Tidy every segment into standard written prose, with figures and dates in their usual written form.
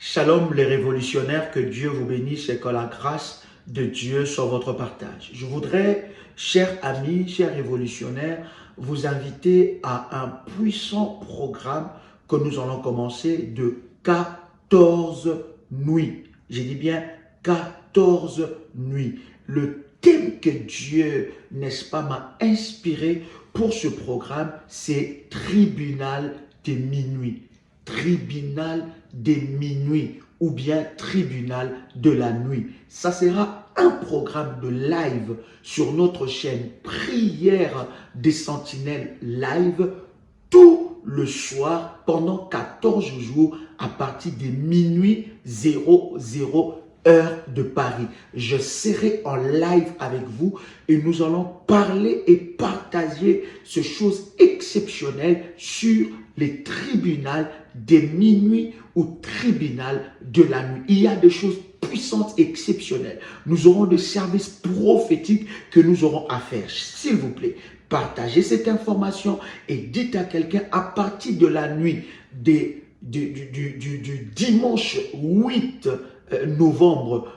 Shalom les révolutionnaires, que Dieu vous bénisse et que la grâce de Dieu soit votre partage. Je voudrais, chers amis, chers révolutionnaires, vous inviter à un puissant programme que nous allons commencer de 14 nuits. J'ai dit bien 14 nuits. Le thème que Dieu, n'est-ce pas, m'a inspiré pour ce programme, c'est tribunal de minuit. Tribunal de minuit ou bien tribunal de la nuit. Ça sera un programme de live sur notre chaîne Prière des Sentinelles Live tout le soir pendant 14 jours à partir de minuit 00 heure de Paris. Je serai en live avec vous et nous allons parler et partager ces choses exceptionnelles sur les tribunaux des minuit ou tribunal de la nuit. Il y a des choses puissantes et exceptionnelles. Nous aurons des services prophétiques que nous aurons à faire. S'il vous plaît, partagez cette information et dites à quelqu'un à partir de la nuit du dimanche 8 novembre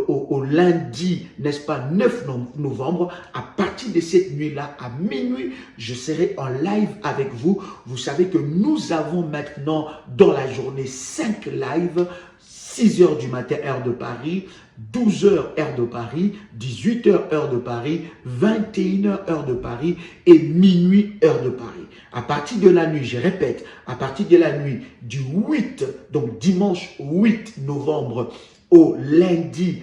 au lundi, n'est-ce pas, 9 novembre, à partir de cette nuit-là, à minuit, je serai en live avec vous. Vous savez que nous avons maintenant dans la journée 5 lives, 6 heures du matin, heure de Paris, 12 heures, heure de Paris, 18 heures, heure de Paris, 21 heures, heure de Paris et minuit, heure de Paris. À partir de la nuit, je répète, à partir de la nuit du 8, donc dimanche 8 novembre au lundi,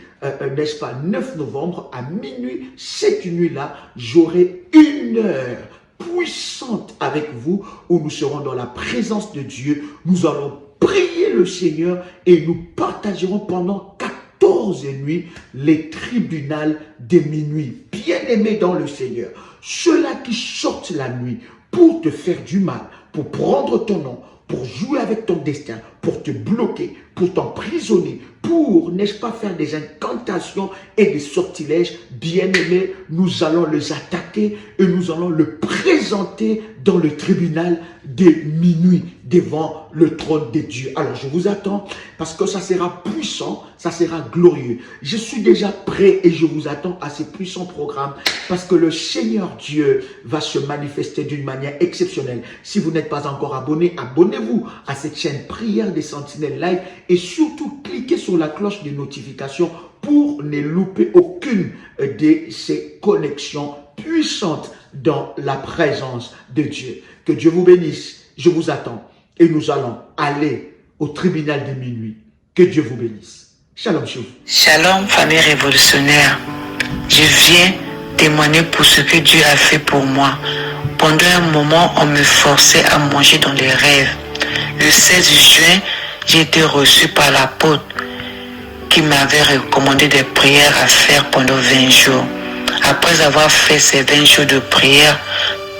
n'est-ce pas, 9 novembre, à minuit, cette nuit-là, j'aurai une heure puissante avec vous où nous serons dans la présence de Dieu. Nous allons prier le Seigneur et nous partagerons pendant 14 nuits les tribunaux de minuit. Bien-aimés dans le Seigneur, ceux-là qui sortent la nuit pour te faire du mal, pour prendre ton nom, pour jouer avec ton destin, pour te bloquer, pour t'emprisonner, pour, n'est-ce pas, faire des incantations et des sortilèges, bien-aimés, nous allons les attaquer et nous allons le présenter dans le tribunal de minuit devant le trône de Dieu. Alors, je vous attends parce que ça sera puissant, ça sera glorieux. Je suis déjà prêt et je vous attends à ces puissants programmes parce que le Seigneur Dieu va se manifester d'une manière exceptionnelle. Si vous n'êtes pas encore abonné, abonnez-vous à cette chaîne Prière des Sentinelles Live et surtout cliquez sur la cloche de notification pour ne louper aucune de ces connexions puissantes dans la présence de Dieu. Que Dieu vous bénisse. Je vous attends et nous allons aller au tribunal de minuit. Que Dieu vous bénisse. Shalom chez vous. Shalom famille révolutionnaire. Je viens témoigner pour ce que Dieu a fait pour moi. Pendant un moment, on me forçait à manger dans les rêves. Le 16 juin, j'ai été reçu par l'apôtre qui m'avait recommandé des prières à faire pendant 20 jours. Après avoir fait ces 20 jours de prière,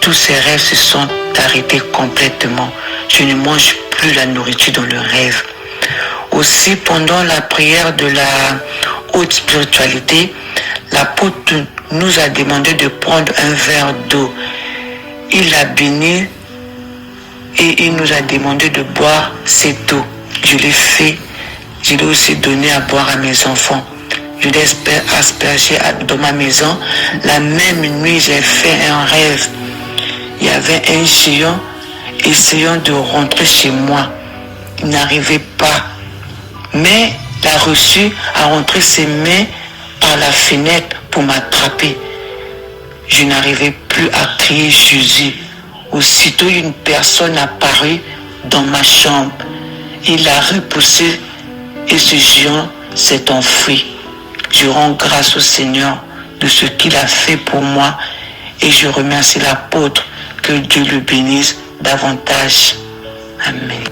tous ces rêves se sont arrêtés complètement. Je ne mange plus la nourriture dans le rêve. Aussi, pendant la prière de la haute spiritualité, l'apôtre nous a demandé de prendre un verre d'eau. Il a béni et il nous a demandé de boire cette eau. Je l'ai fait. Je l'ai aussi donné à boire à mes enfants. Je l'ai aspergé dans ma maison. La même nuit, j'ai fait un rêve. Il y avait un géant essayant de rentrer chez moi. Il n'arrivait pas. Mais il a reçu à rentrer ses mains par la fenêtre pour m'attraper. Je n'arrivais plus à crier Jésus. Aussitôt, une personne apparut dans ma chambre. Il a repoussé et ce géant s'est enfui. Je rends grâce au Seigneur de ce qu'il a fait pour moi et je remercie l'apôtre. Que Dieu le bénisse davantage. Amen.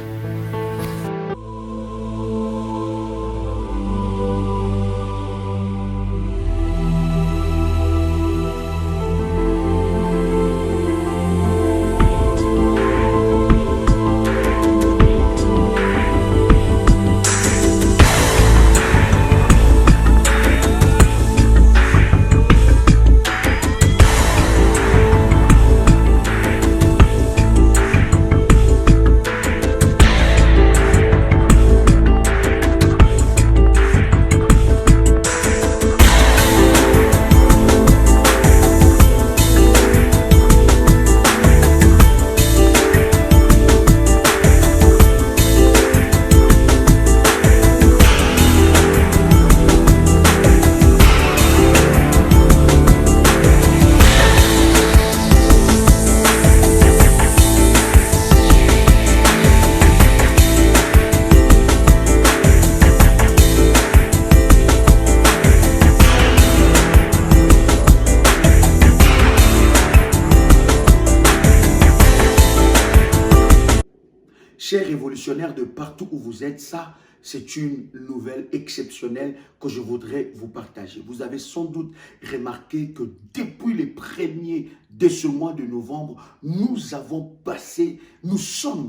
révolutionnaires de partout où vous êtes, ça, c'est une nouvelle exceptionnelle que je voudrais vous partager. Vous avez sans doute remarqué que depuis les premiers de ce mois de novembre, nous sommes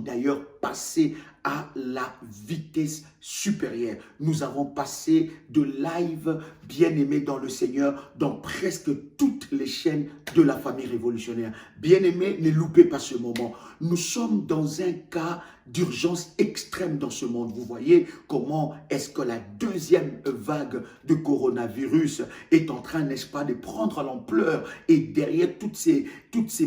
d'ailleurs passés à la vitesse supérieure. Nous avons passé de live bien-aimé dans le Seigneur dans presque toutes les chaînes de la famille révolutionnaire. Bien-aimé, ne loupez pas ce moment. Nous sommes dans un cas d'urgence extrême dans ce monde. Vous voyez comment est-ce que la deuxième vague de coronavirus est en train, n'est-ce pas, de prendre l'ampleur, et derrière toutes ces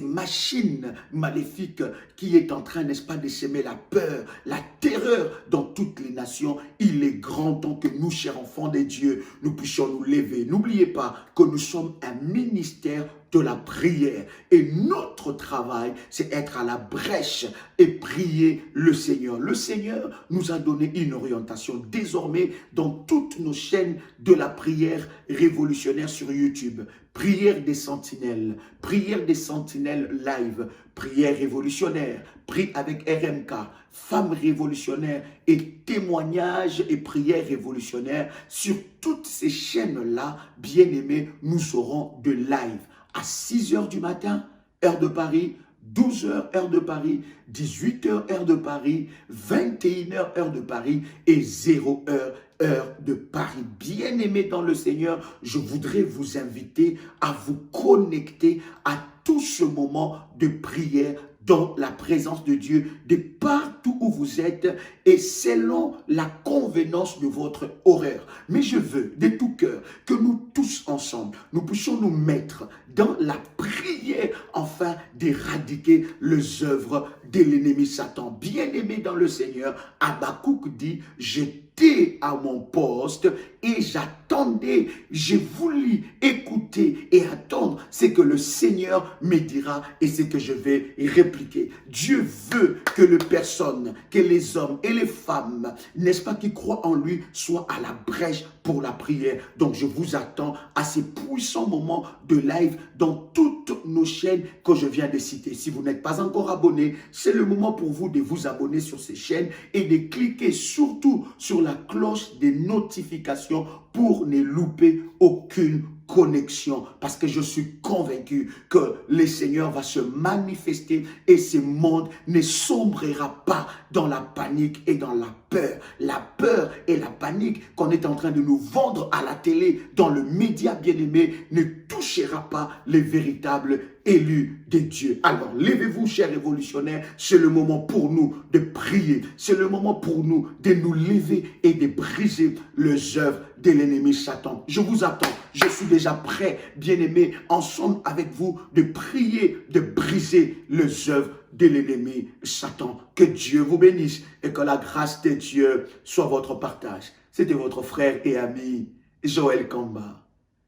machines maléfiques qui est en train, n'est-ce pas, de semer la peur, la terreur dans toutes les nations. Il est grand temps que nous, chers enfants de Dieu, nous puissions nous lever. N'oubliez pas que nous sommes un ministère de la prière. Et notre travail, c'est être à la brèche et prier le Seigneur. Le Seigneur nous a donné une orientation. Désormais, dans toutes nos chaînes de la prière révolutionnaire sur YouTube, prière des sentinelles live, prière révolutionnaire, prie avec RMK, femmes révolutionnaires et témoignages et prières révolutionnaires. Sur toutes ces chaînes-là, bien-aimés, nous aurons de live à 6 h du matin, heure de Paris, 12 h, heure de Paris, 18 h, heure de Paris, 21 h, heure de Paris et 0 h, heure de Paris. Bien-aimés dans le Seigneur, je voudrais vous inviter à vous connecter à tout ce moment de prière dans la présence de Dieu, de partout où vous êtes et selon la convenance de votre horaire. Mais je veux de tout cœur que nous tous ensemble, nous puissions nous mettre dans la prière afin d'éradiquer les œuvres de l'ennemi Satan. Bien-aimé dans le Seigneur, Habakkuk dit, j'étais à mon poste et j'attendais, j'ai voulu écouter et attendre ce que le Seigneur me dira et ce que je vais répliquer. Dieu veut que les personnes, que les hommes et les femmes, n'est-ce pas, qui croient en lui, soient à la brèche pour la prière. Donc je vous attends à ces puissants moments de live dans toutes nos chaînes que je viens de citer. Si vous n'êtes pas encore abonné, c'est le moment pour vous de vous abonner sur ces chaînes et de cliquer surtout sur la cloche des notifications pour ne louper aucune connexion, parce que je suis convaincu que le Seigneur va se manifester et ce monde ne sombrera pas dans la panique et dans la peur. La peur et la panique qu'on est en train de nous vendre à la télé, dans le média bien-aimé, ne touchera pas les véritables élus de Dieu. Alors, levez-vous, chers révolutionnaires, c'est le moment pour nous de prier, c'est le moment pour nous de nous lever et de briser les œuvres de l'ennemi Satan. Je vous attends, je suis déjà prêt, bien-aimés, ensemble avec vous, de prier, de briser les œuvres de l'ennemi Satan. Que Dieu vous bénisse et que la grâce de Dieu soit votre partage. C'était votre frère et ami Joël Kamba,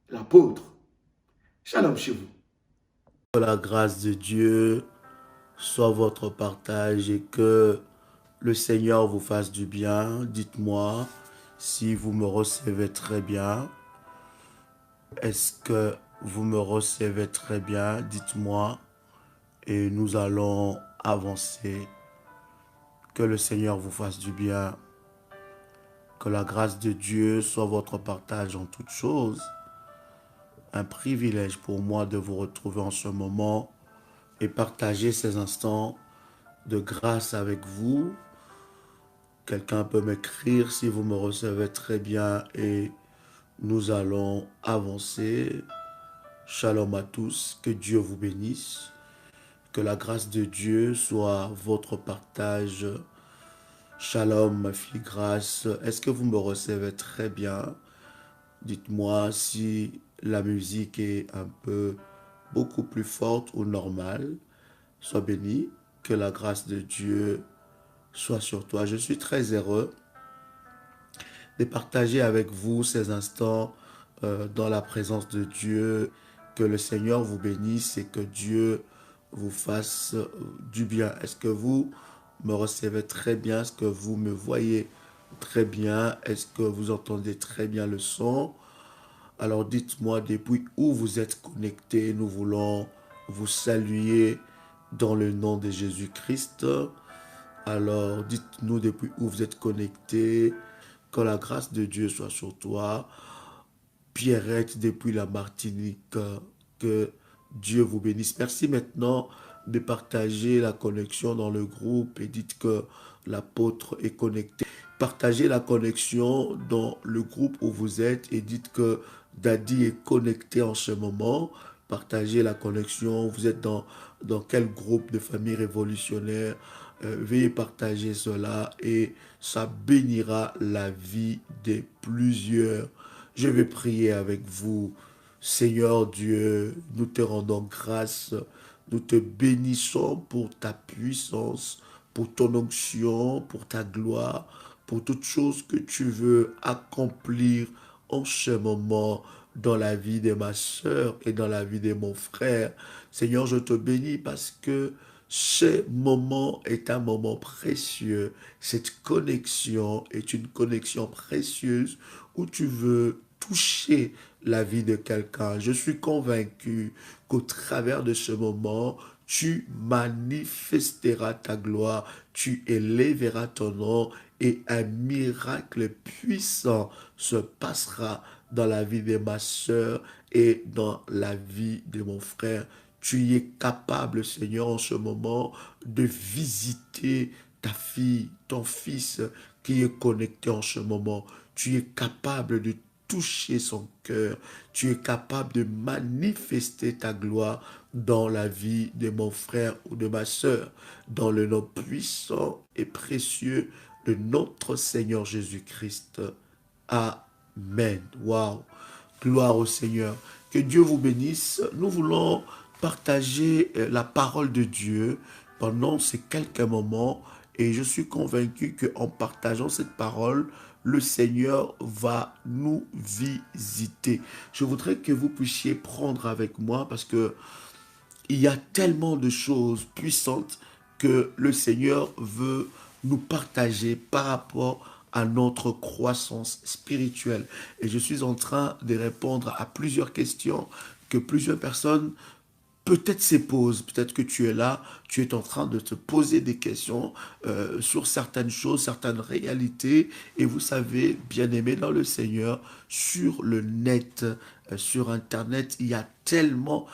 l'apôtre. Shalom chez vous. Que la grâce de Dieu soit votre partage et que le Seigneur vous fasse du bien. Dites-moi si vous me recevez très bien. Est-ce que vous me recevez très bien? Dites-moi et nous allons avancer. Que le Seigneur vous fasse du bien. Que la grâce de Dieu soit votre partage en toutes choses. Un privilège pour moi de vous retrouver en ce moment et partager ces instants de grâce avec vous. Quelqu'un peut m'écrire si vous me recevez très bien et nous allons avancer. Shalom à tous, que Dieu vous bénisse, que la grâce de Dieu soit votre partage. Shalom ma fille Grâce, est-ce que vous me recevez très bien? Dites-moi si la musique est un peu beaucoup plus forte ou normale. Sois béni, que la grâce de Dieu soit sur toi. Je suis très heureux de partager avec vous ces instants dans la présence de Dieu. Que le Seigneur vous bénisse et que Dieu vous fasse du bien. Est-ce que vous me recevez très bien? Est-ce que vous me voyez très bien? Est-ce que vous entendez très bien le son? Alors dites-moi depuis où vous êtes connectés. Nous voulons vous saluer dans le nom de Jésus-Christ. Alors, dites-nous depuis où vous êtes connectés. Que la grâce de Dieu soit sur toi. Pierrette depuis la Martinique, que Dieu vous bénisse. Merci maintenant de partager la connexion dans le groupe et dites que l'apôtre est connecté. Partagez la connexion dans le groupe où vous êtes et dites que Daddy est connecté en ce moment. Partagez la connexion. Vous êtes dans quel groupe de famille révolutionnaire? Veuillez partager cela et ça bénira la vie de plusieurs. Je vais prier avec vous. Seigneur Dieu, nous te rendons grâce, nous te bénissons pour ta puissance, pour ton onction, pour ta gloire, pour toutes choses que tu veux accomplir en ce moment dans la vie de ma sœur et dans la vie de mon frère. Seigneur, je te bénis parce que ce moment est un moment précieux. Cette connexion est une connexion précieuse où tu veux toucher la vie de quelqu'un. Je suis convaincu qu'au travers de ce moment, tu manifesteras ta gloire, tu élèveras ton nom et un miracle puissant se passera dans la vie de ma sœur et dans la vie de mon frère. Tu es capable, Seigneur, en ce moment, de visiter ta fille, ton fils qui est connecté en ce moment. Tu es capable de toucher son cœur. Tu es capable de manifester ta gloire dans la vie de mon frère ou de ma sœur, dans le nom puissant et précieux de notre Seigneur Jésus-Christ. Amen. Wow. Gloire au Seigneur. Que Dieu vous bénisse. Nous voulons partager la parole de Dieu pendant ces quelques moments et je suis convaincu qu'en partageant cette parole, le Seigneur va nous visiter. Je voudrais que vous puissiez prendre avec moi parce que il y a tellement de choses puissantes que le Seigneur veut nous partager par rapport à notre croissance spirituelle. Et je suis en train de répondre à plusieurs questions que plusieurs personnes peut-être se posent. Peut-être que tu es là, tu es en train de te poser des questions sur certaines choses, certaines réalités. Et vous savez, bien-aimés dans le Seigneur, sur le net, sur Internet, il y a tellement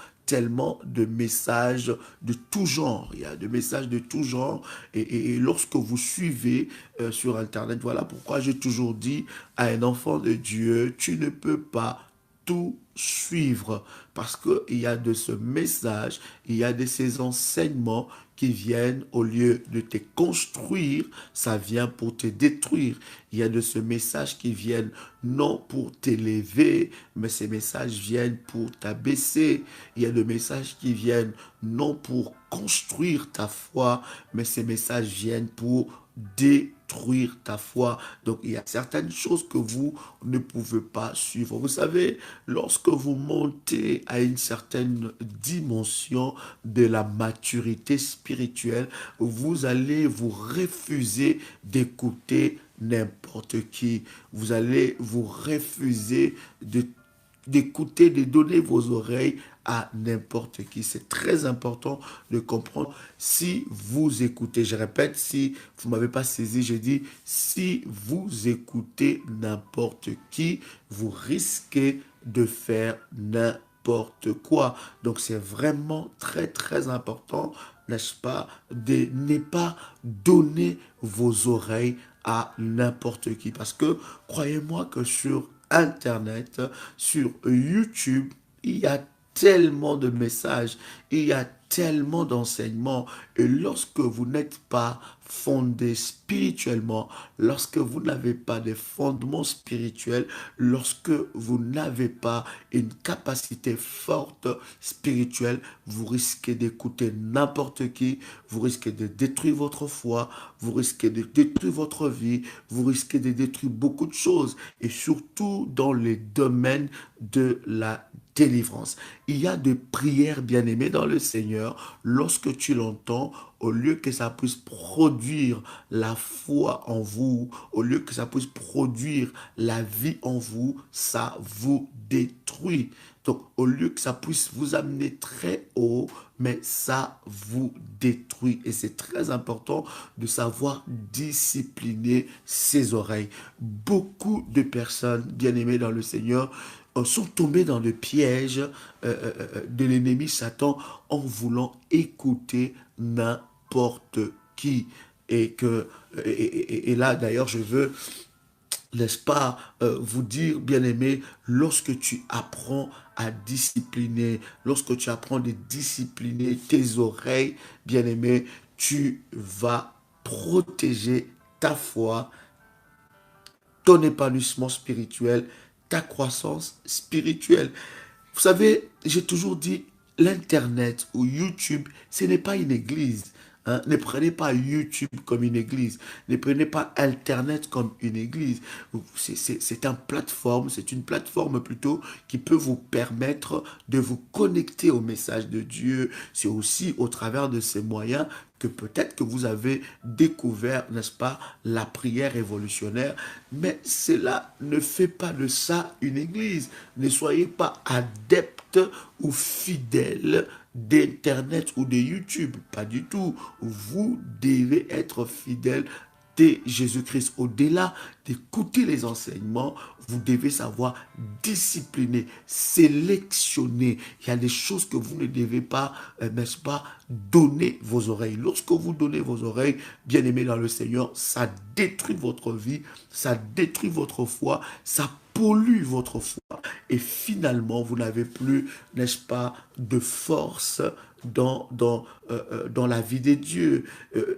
de messages de tout genre. Il y a des messages de tout genre. Et lorsque vous suivez sur Internet, voilà pourquoi j'ai toujours dit à un enfant de Dieu, tu ne peux pas tout suivre parce qu'il y a de ce message, il y a de ces enseignements qui viennent au lieu de te construire, ça vient pour te détruire. Il y a de ce message qui viennent non pour t'élever, mais ces messages viennent pour t'abaisser. Il y a de messages qui viennent non pour construire ta foi, mais ces messages viennent pour détruire ta foi. Donc il y a certaines choses que vous ne pouvez pas suivre. Vous savez, lorsque vous montez à une certaine dimension de la maturité spirituelle, vous allez vous refuser d'écouter n'importe qui. Vous allez vous refuser d'écouter, de donner vos oreilles à n'importe qui. C'est très important de comprendre. Si vous écoutez, je répète, si vous ne m'avez pas saisi, je dis, si vous écoutez n'importe qui, vous risquez de faire n'importe quoi. Donc c'est vraiment très important, n'est-ce pas, de ne pas donner vos oreilles à n'importe qui. Parce que croyez-moi que sur Internet, sur YouTube, il y a tellement de messages, il y a tellement d'enseignements. Et lorsque vous n'êtes pas fondé spirituellement, lorsque vous n'avez pas de fondement spirituel, lorsque vous n'avez pas une capacité forte spirituelle, vous risquez d'écouter n'importe qui, vous risquez de détruire votre foi, vous risquez de détruire votre vie, vous risquez de détruire beaucoup de choses, et surtout dans les domaines de la délivrance. Il y a des prières bien-aimées dans le Seigneur, lorsque tu l'entends, au lieu que ça puisse produire la foi en vous, au lieu que ça puisse produire la vie en vous, ça vous détruit. Donc, au lieu que ça puisse vous amener très haut, mais ça vous détruit. Et c'est très important de savoir discipliner ses oreilles. Beaucoup de personnes bien-aimées dans le Seigneur sont tombées dans le piège de l'ennemi Satan en voulant écouter n'importe qui. Et là, d'ailleurs, je veux, n'est-ce pas, vous dire, bien-aimé, lorsque tu apprends à discipliner, lorsque tu apprends à discipliner tes oreilles, bien-aimé, tu vas protéger ta foi, ton épanouissement spirituel, ta croissance spirituelle. Vous savez, j'ai toujours dit, l'Internet ou YouTube, ce n'est pas une église. Hein. Ne prenez pas YouTube comme une église. Ne prenez pas Internet comme une église. C'est une plateforme plutôt qui peut vous permettre de vous connecter au message de Dieu. C'est aussi au travers de ces moyens que peut-être que vous avez découvert, n'est-ce pas, la prière révolutionnaire, mais cela ne fait pas de ça une église. Ne soyez pas adeptes ou fidèles d'Internet ou de YouTube, pas du tout. Vous devez être fidèles de Jésus-Christ. Au-delà d'écouter les enseignements, vous devez savoir discipliner, sélectionner. Il y a des choses que vous ne devez pas, n'est-ce pas, donner vos oreilles. Lorsque vous donnez vos oreilles, bien aimés dans le Seigneur, ça détruit votre vie, ça détruit votre foi, ça pollue votre foi. Et finalement, vous n'avez plus, n'est-ce pas, de force dans la vie des dieux.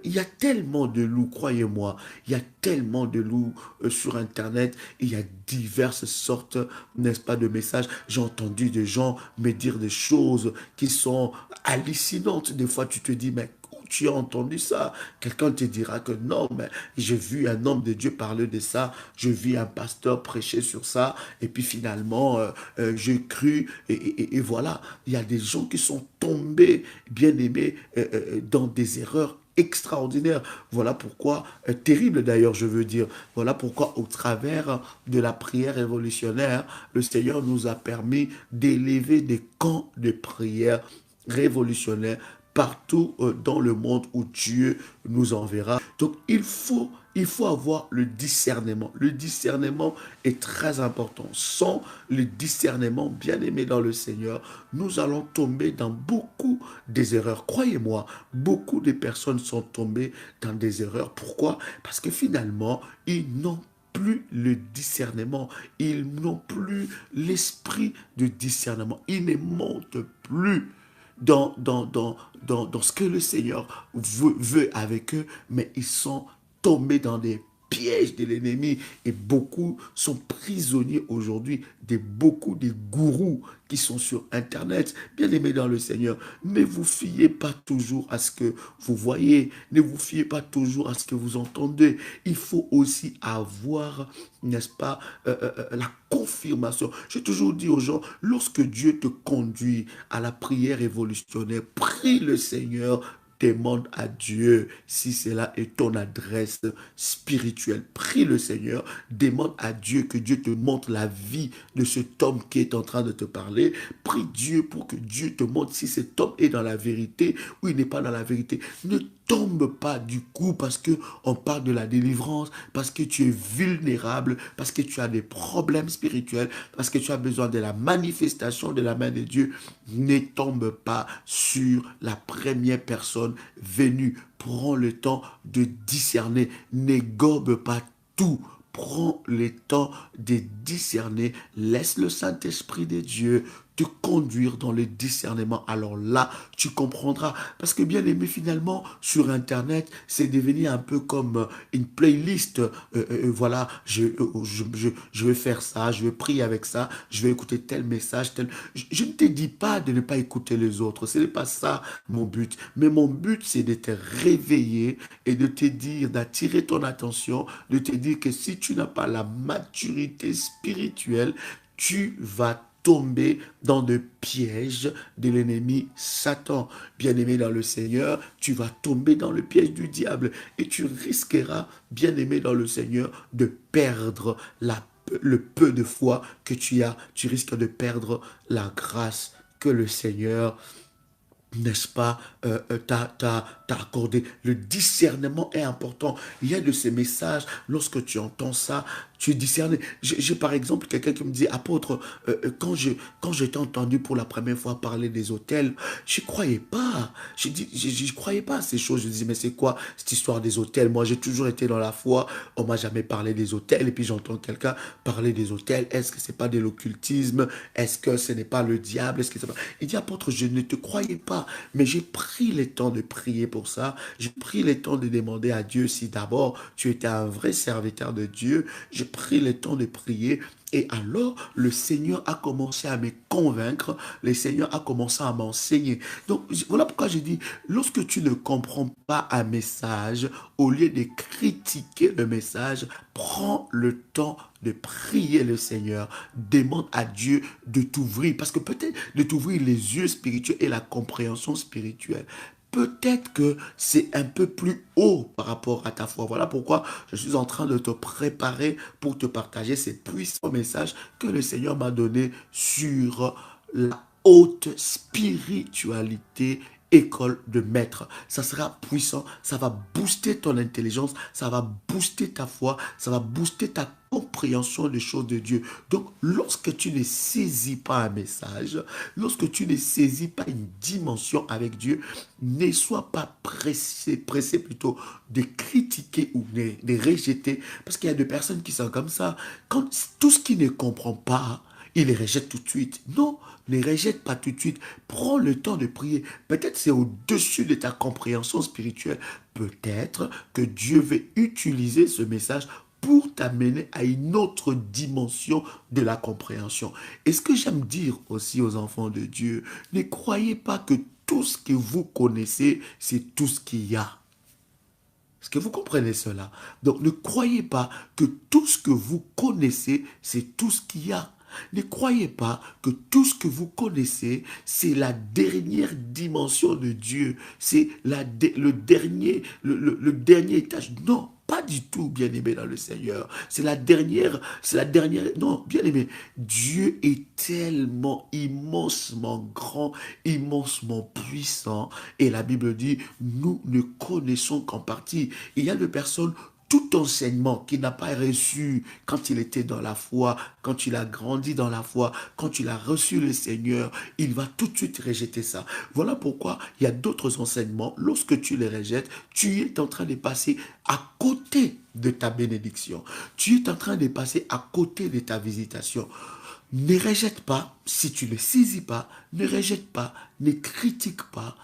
Il y a tellement de loups, croyez-moi, il y a tellement de loups sur Internet, il y a diverses sortes, n'est-ce pas, de messages. J'ai entendu des gens me dire des choses qui sont hallucinantes. Des fois, tu te dis, mais tu as entendu ça? Quelqu'un te dira que non, mais j'ai vu un homme de Dieu parler de ça, je vis un pasteur prêcher sur ça, et puis finalement, j'ai cru, et voilà. Il y a des gens qui sont tombés, bien aimés, dans des erreurs extraordinaires. Voilà pourquoi, terrible d'ailleurs, je veux dire, voilà pourquoi au travers de la prière révolutionnaire, le Seigneur nous a permis d'élever des camps de prière révolutionnaires partout dans le monde où Dieu nous enverra. Donc, il faut avoir le discernement. Le discernement est très important. Sans le discernement, bien aimé dans le Seigneur, nous allons tomber dans beaucoup des erreurs. Croyez-moi, beaucoup de personnes sont tombées dans des erreurs. Pourquoi? Parce que finalement, ils n'ont plus le discernement. Ils n'ont plus l'esprit de discernement. Ils ne montent plus dans ce que le Seigneur veut avec eux, mais ils sont tombés dans des pièges de l'ennemi et beaucoup sont prisonniers aujourd'hui de beaucoup de gourous qui sont sur Internet. Bien aimés dans le Seigneur, ne vous fiez pas toujours à ce que vous voyez, ne vous fiez pas toujours à ce que vous entendez. Il faut aussi avoir, n'est-ce pas, la confirmation. J'ai toujours dit aux gens, lorsque Dieu te conduit à la prière révolutionnaire, prie le Seigneur, demande à Dieu si cela est ton adresse spirituelle. Prie le Seigneur, demande à Dieu que Dieu te montre la vie de cet homme qui est en train de te parler. Prie Dieu pour que Dieu te montre si cet homme est dans la vérité ou il n'est pas dans la vérité. Ne tombe pas du coup parce que on parle de la délivrance, parce que tu es vulnérable, parce que tu as des problèmes spirituels, parce que tu as besoin de la manifestation de la main de Dieu. Ne tombe pas sur la première personne venue. Prends le temps de discerner. Ne gobe pas tout. Prends le temps de discerner. Laisse le Saint-Esprit de Dieu te conduire dans le discernement. Alors là, tu comprendras. Parce que bien aimé, finalement, sur Internet, c'est devenu un peu comme une playlist. Voilà, je vais faire ça, je vais prier avec ça, je vais écouter tel message, tel... Je ne te dis pas de ne pas écouter les autres. Ce n'est pas ça mon but. Mais mon but, c'est de te réveiller et de te dire, d'attirer ton attention, de te dire que si tu n'as pas la maturité spirituelle, tu vas tomber dans le piège de l'ennemi Satan. Bien-aimé dans le Seigneur, tu vas tomber dans le piège du diable et tu risqueras, bien-aimé dans le Seigneur, de perdre la le peu de foi que tu as, tu risques de perdre la grâce que le Seigneur, n'est-ce pas, t'a accordé. Le discernement est important. Il y a de ces messages, lorsque tu entends ça, tu es discerné. J'ai par exemple quelqu'un qui me dit, apôtre, quand je t'ai entendu pour la première fois parler des hôtels, je ne croyais pas. Je croyais pas à ces choses. Je disais, mais c'est quoi cette histoire des hôtels? Moi, j'ai toujours été dans la foi. On m'a jamais parlé des hôtels. Et puis j'entends quelqu'un parler des hôtels. Est-ce que c'est pas de l'occultisme? Est-ce que ce n'est pas le diable? Est-ce que c'est pas... Il dit, apôtre, je ne te croyais pas. Mais j'ai pris le temps de prier pour ça. J'ai pris le temps de demander à Dieu si d'abord tu étais un vrai serviteur de Dieu. J'ai pris le temps de prier. Et alors, le Seigneur a commencé à me convaincre. Le Seigneur a commencé à m'enseigner. Donc, voilà pourquoi je dis, lorsque tu ne comprends pas un message, au lieu de critiquer le message, prends le temps de prier le Seigneur. Demande à Dieu de t'ouvrir. Parce que peut-être de t'ouvrir les yeux spirituels et la compréhension spirituelle. Peut-être que c'est un peu plus haut par rapport à ta foi. Voilà pourquoi je suis en train de te préparer pour te partager ces puissants messages que le Seigneur m'a donnés sur la haute spiritualité, école de maître. Ça sera puissant, ça va booster ton intelligence, ça va booster ta foi, ça va booster ta compréhension des choses de Dieu. Donc, lorsque tu ne saisis pas un message, lorsque tu ne saisis pas une dimension avec Dieu, ne sois pas pressé plutôt de critiquer ou de rejeter, parce qu'il y a des personnes qui sont comme ça. Quand tout ce qui ne comprend pas, il les rejette tout de suite. Non, ne rejette pas tout de suite. Prends le temps de prier. Peut-être c'est au-dessus de ta compréhension spirituelle. Peut-être que Dieu veut utiliser ce message pour t'amener à une autre dimension de la compréhension. Et ce que j'aime dire aussi aux enfants de Dieu, ne croyez pas que tout ce que vous connaissez, c'est tout ce qu'il y a. Est-ce que vous comprenez cela? Donc ne croyez pas que tout ce que vous connaissez, c'est tout ce qu'il y a. Ne croyez pas que tout ce que vous connaissez, c'est la dernière dimension de Dieu. C'est le dernier étage. Non, pas du tout, bien-aimé dans le Seigneur. C'est la dernière. Non, bien-aimé, Dieu est tellement immensement grand, immensement puissant. Et la Bible dit, nous ne connaissons qu'en partie. Il y a des personnes, tout enseignement qu'il n'a pas reçu quand il était dans la foi, quand il a grandi dans la foi, quand il a reçu le Seigneur, il va tout de suite rejeter ça. Voilà pourquoi il y a d'autres enseignements, lorsque tu les rejettes, tu es en train de passer à côté de ta bénédiction. Tu es en train de passer à côté de ta visitation. Ne rejette pas, si tu ne saisis pas, ne rejette pas, ne critique pas.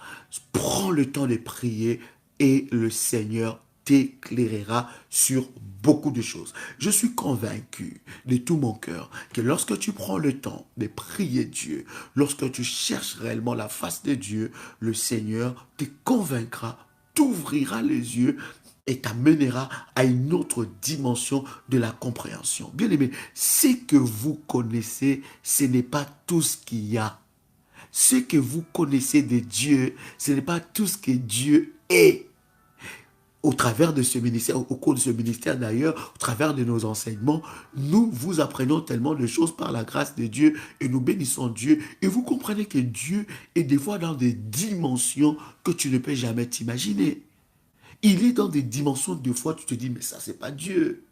Prends le temps de prier et le Seigneur t'éclairera sur beaucoup de choses. Je suis convaincu de tout mon cœur que lorsque tu prends le temps de prier Dieu, lorsque tu cherches réellement la face de Dieu, le Seigneur te convaincra, t'ouvrira les yeux et t'amènera à une autre dimension de la compréhension. Bien aimé, ce que vous connaissez, ce n'est pas tout ce qu'il y a. Ce que vous connaissez de Dieu, ce n'est pas tout ce que Dieu est. Au travers de ce ministère, au cours de ce ministère d'ailleurs, au travers de nos enseignements, nous vous apprenons tellement de choses par la grâce de Dieu et nous bénissons Dieu. Et vous comprenez que Dieu est des fois dans des dimensions que tu ne peux jamais t'imaginer. Il est dans des dimensions de foi, tu te dis, mais ça, c'est pas Dieu.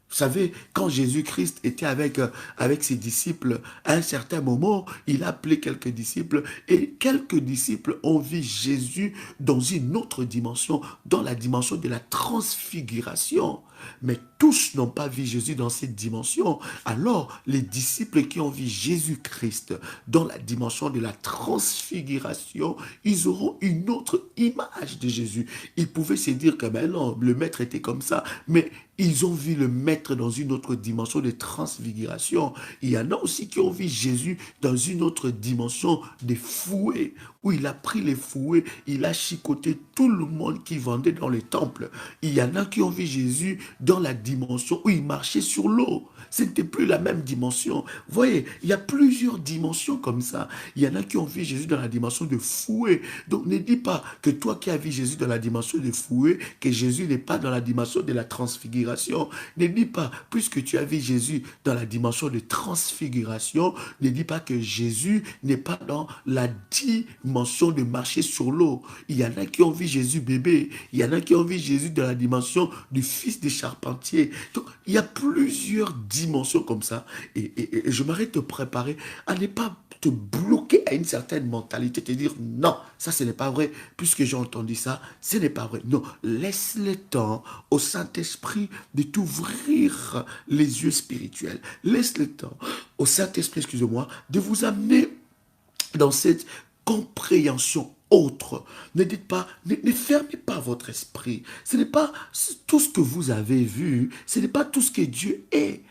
Vous savez, quand Jésus-Christ était avec ses disciples, à un certain moment, il a appelé quelques disciples et quelques disciples ont vu Jésus dans une autre dimension, dans la dimension de la transfiguration. Mais tous n'ont pas vu Jésus dans cette dimension. Alors, les disciples qui ont vu Jésus-Christ dans la dimension de la transfiguration, ils auront une autre image de Jésus. Ils pouvaient se dire que ben non, le maître était comme ça, mais ils ont vu le maître dans une autre dimension de transfiguration. Il y en a aussi qui ont vu Jésus dans une autre dimension de fouet, où il a pris les fouets, il a chicoté tout le monde qui vendait dans les temples. Il y en a qui ont vu Jésus dans la dimension où il marchait sur l'eau. Ce n'était plus la même dimension. Vous voyez, il y a plusieurs dimensions comme ça. Il y en a qui ont vu Jésus dans la dimension de fouet. Donc ne dis pas que toi qui as vu Jésus dans la dimension de fouet, que Jésus n'est pas dans la dimension de la transfiguration. Ne dis pas, puisque tu as vu Jésus dans la dimension de transfiguration, ne dis pas que Jésus n'est pas dans la dimension de marcher sur l'eau. Il y en a qui ont vu Jésus bébé. Il y en a qui ont vu Jésus dans la dimension du fils des charpentiers. Donc, il y a plusieurs dimensions comme ça. Et j'aimerais te préparer à ne pas te bloquer à une certaine mentalité, te dire non, ça ce n'est pas vrai, puisque j'ai entendu ça, ce n'est pas vrai. Non, laisse le temps au Saint-Esprit de t'ouvrir les yeux spirituels. Laisse le temps au Saint-Esprit, excusez-moi, de vous amener dans cette compréhension autre. Ne dites pas, ne fermez pas votre esprit. Ce n'est pas tout ce que vous avez vu, ce n'est pas tout ce que Dieu est.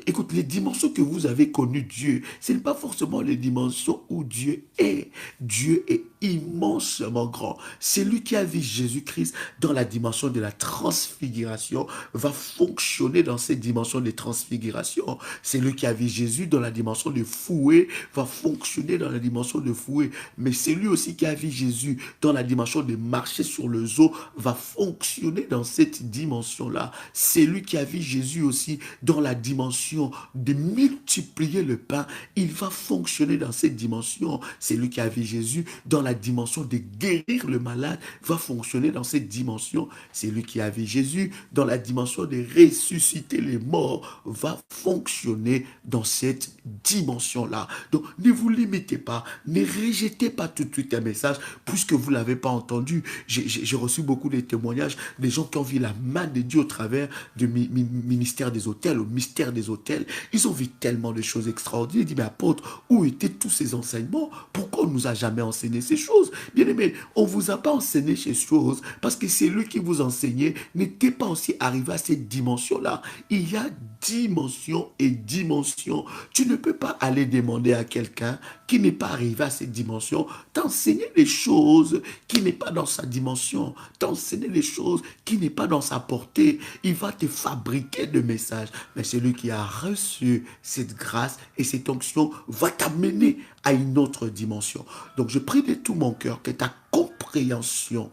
Écoute, les dimensions que vous avez connues Dieu, ce n'est pas forcément les dimensions où Dieu est. Dieu est immensement grand. C'est lui qui a vu Jésus-Christ dans la dimension de la transfiguration, va fonctionner dans cette dimension de transfiguration. C'est lui qui a vu Jésus dans la dimension de fouet, va fonctionner dans la dimension de fouet. Mais c'est lui aussi qui a vu Jésus dans la dimension de marcher sur le eau, va fonctionner dans cette dimension-là. C'est lui qui a vu Jésus aussi dans la dimension de multiplier le pain. Il va fonctionner dans cette dimension. C'est lui qui a vu Jésus dans la dimension de guérir le malade, va fonctionner dans cette dimension. C'est lui qui a vu Jésus dans la dimension de ressusciter les morts, va fonctionner dans cette dimension-là. Donc, ne vous limitez pas, ne rejetez pas tout de suite un message, puisque vous ne l'avez pas entendu. J'ai reçu beaucoup de témoignages des gens qui ont vu la main de Dieu au travers du ministère des autels, au mystère des autels. Ils ont vu tellement de choses extraordinaires. Ils disent, mais apôtre, où étaient tous ces enseignements? Pourquoi on ne nous a jamais enseigné ces choses? Bien aimé, on ne vous a pas enseigné ces choses parce que c'est lui qui vous enseignait n'était pas aussi arrivé à cette dimension-là. Il y a dimension et dimension. Tu ne peux pas aller demander à quelqu'un qui n'est pas arrivé à cette dimension, t'enseigner des choses qui n'est pas dans sa dimension, t'enseigner des choses qui n'est pas dans sa portée. Il va te fabriquer de messages. Mais celui qui a reçu cette grâce et cette onction va t'amener à une autre dimension. Donc je prie de tout mon cœur que ta compréhension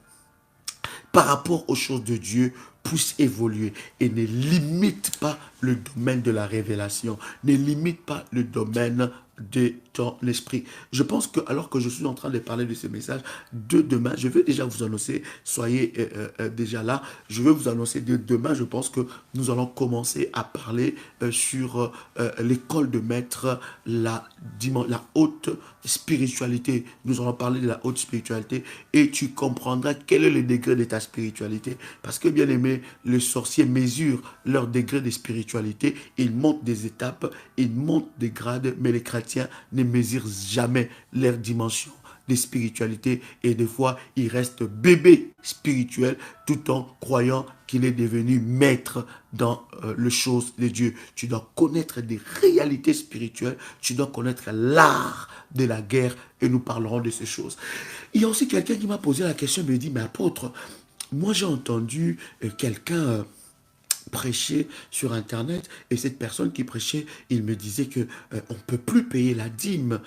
par rapport aux choses de Dieu puisse évoluer et ne limite pas le domaine de la révélation, ne limite pas le domaine de ton esprit. Je pense que alors que je suis en train de parler de ce message, de demain, je vais déjà vous annoncer, soyez déjà là, je vais vous annoncer de demain, je pense que nous allons commencer à parler sur l'école de maître, la haute spiritualité. Nous allons parler de la haute spiritualité et tu comprendras quel est le degré de ta spiritualité. Parce que bien aimé, les sorciers mesurent leur degré de spiritualité, ils montent des étapes, ils montent des grades, mais les chrétiens ne mesurent jamais leur dimension de spiritualité et des fois, il reste bébé spirituel tout en croyant qu'il est devenu maître dans les choses de Dieu. Tu dois connaître des réalités spirituelles, tu dois connaître l'art de la guerre et nous parlerons de ces choses. Il y a aussi quelqu'un qui m'a posé la question, me dit, mais apôtre, moi j'ai entendu quelqu'un prêcher sur internet et cette personne qui prêchait, il me disait que on ne peut plus payer la dîme.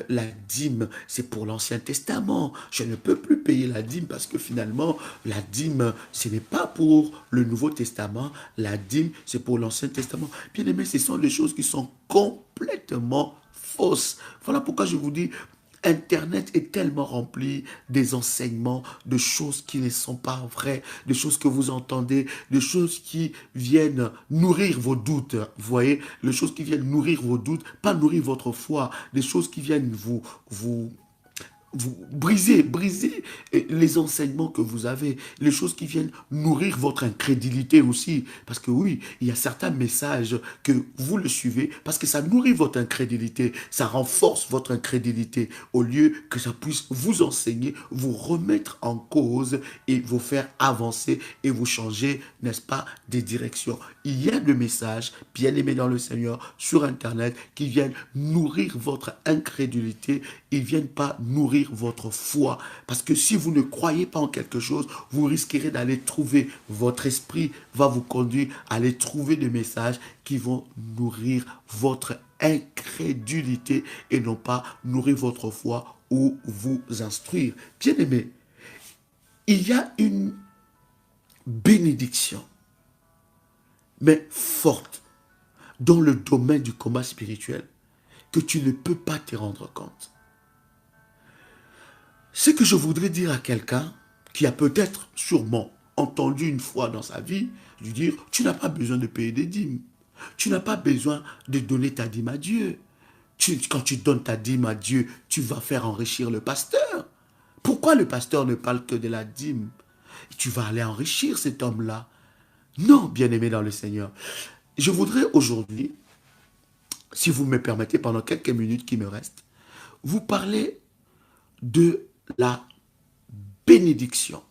La dîme, c'est pour l'Ancien Testament. Je ne peux plus payer la dîme parce que finalement, la dîme, ce n'est pas pour le Nouveau Testament. La dîme, c'est pour l'Ancien Testament. Bien aimé, ce sont des choses qui sont complètement fausses. Voilà pourquoi je vous dis, Internet est tellement rempli des enseignements, de choses qui ne sont pas vraies, de choses que vous entendez, de choses qui viennent nourrir vos doutes. Vous voyez, les choses qui viennent nourrir vos doutes, pas nourrir votre foi, des choses qui viennent vous briser les enseignements que vous avez, les choses qui viennent nourrir votre incrédulité aussi. Parce que oui, il y a certains messages que vous le suivez parce que ça nourrit votre incrédulité, ça renforce votre incrédulité au lieu que ça puisse vous enseigner, vous remettre en cause et vous faire avancer et vous changer, n'est-ce pas, des directions. il y a des messages, bien aimés dans le Seigneur, sur Internet, qui viennent nourrir votre incrédulité, ils ne viennent pas nourrir votre foi. Parce que si vous ne croyez pas en quelque chose, vous risquerez d'aller trouver, votre esprit va vous conduire à aller trouver des messages qui vont nourrir votre incrédulité et non pas nourrir votre foi ou vous instruire. Bien aimé, il y a une bénédiction, mais forte, dans le domaine du combat spirituel, que tu ne peux pas te rendre compte. Ce que je voudrais dire à quelqu'un qui a peut-être, sûrement, entendu une fois dans sa vie, lui dire, tu n'as pas besoin de payer des dîmes. Tu n'as pas besoin de donner ta dîme à Dieu. Quand tu donnes ta dîme à Dieu, tu vas faire enrichir le pasteur. Pourquoi le pasteur ne parle que de la dîme? Tu vas aller enrichir cet homme-là. Non, bien-aimé dans le Seigneur. Je voudrais aujourd'hui, si vous me permettez, pendant quelques minutes qui me restent, vous parler de la bénédiction.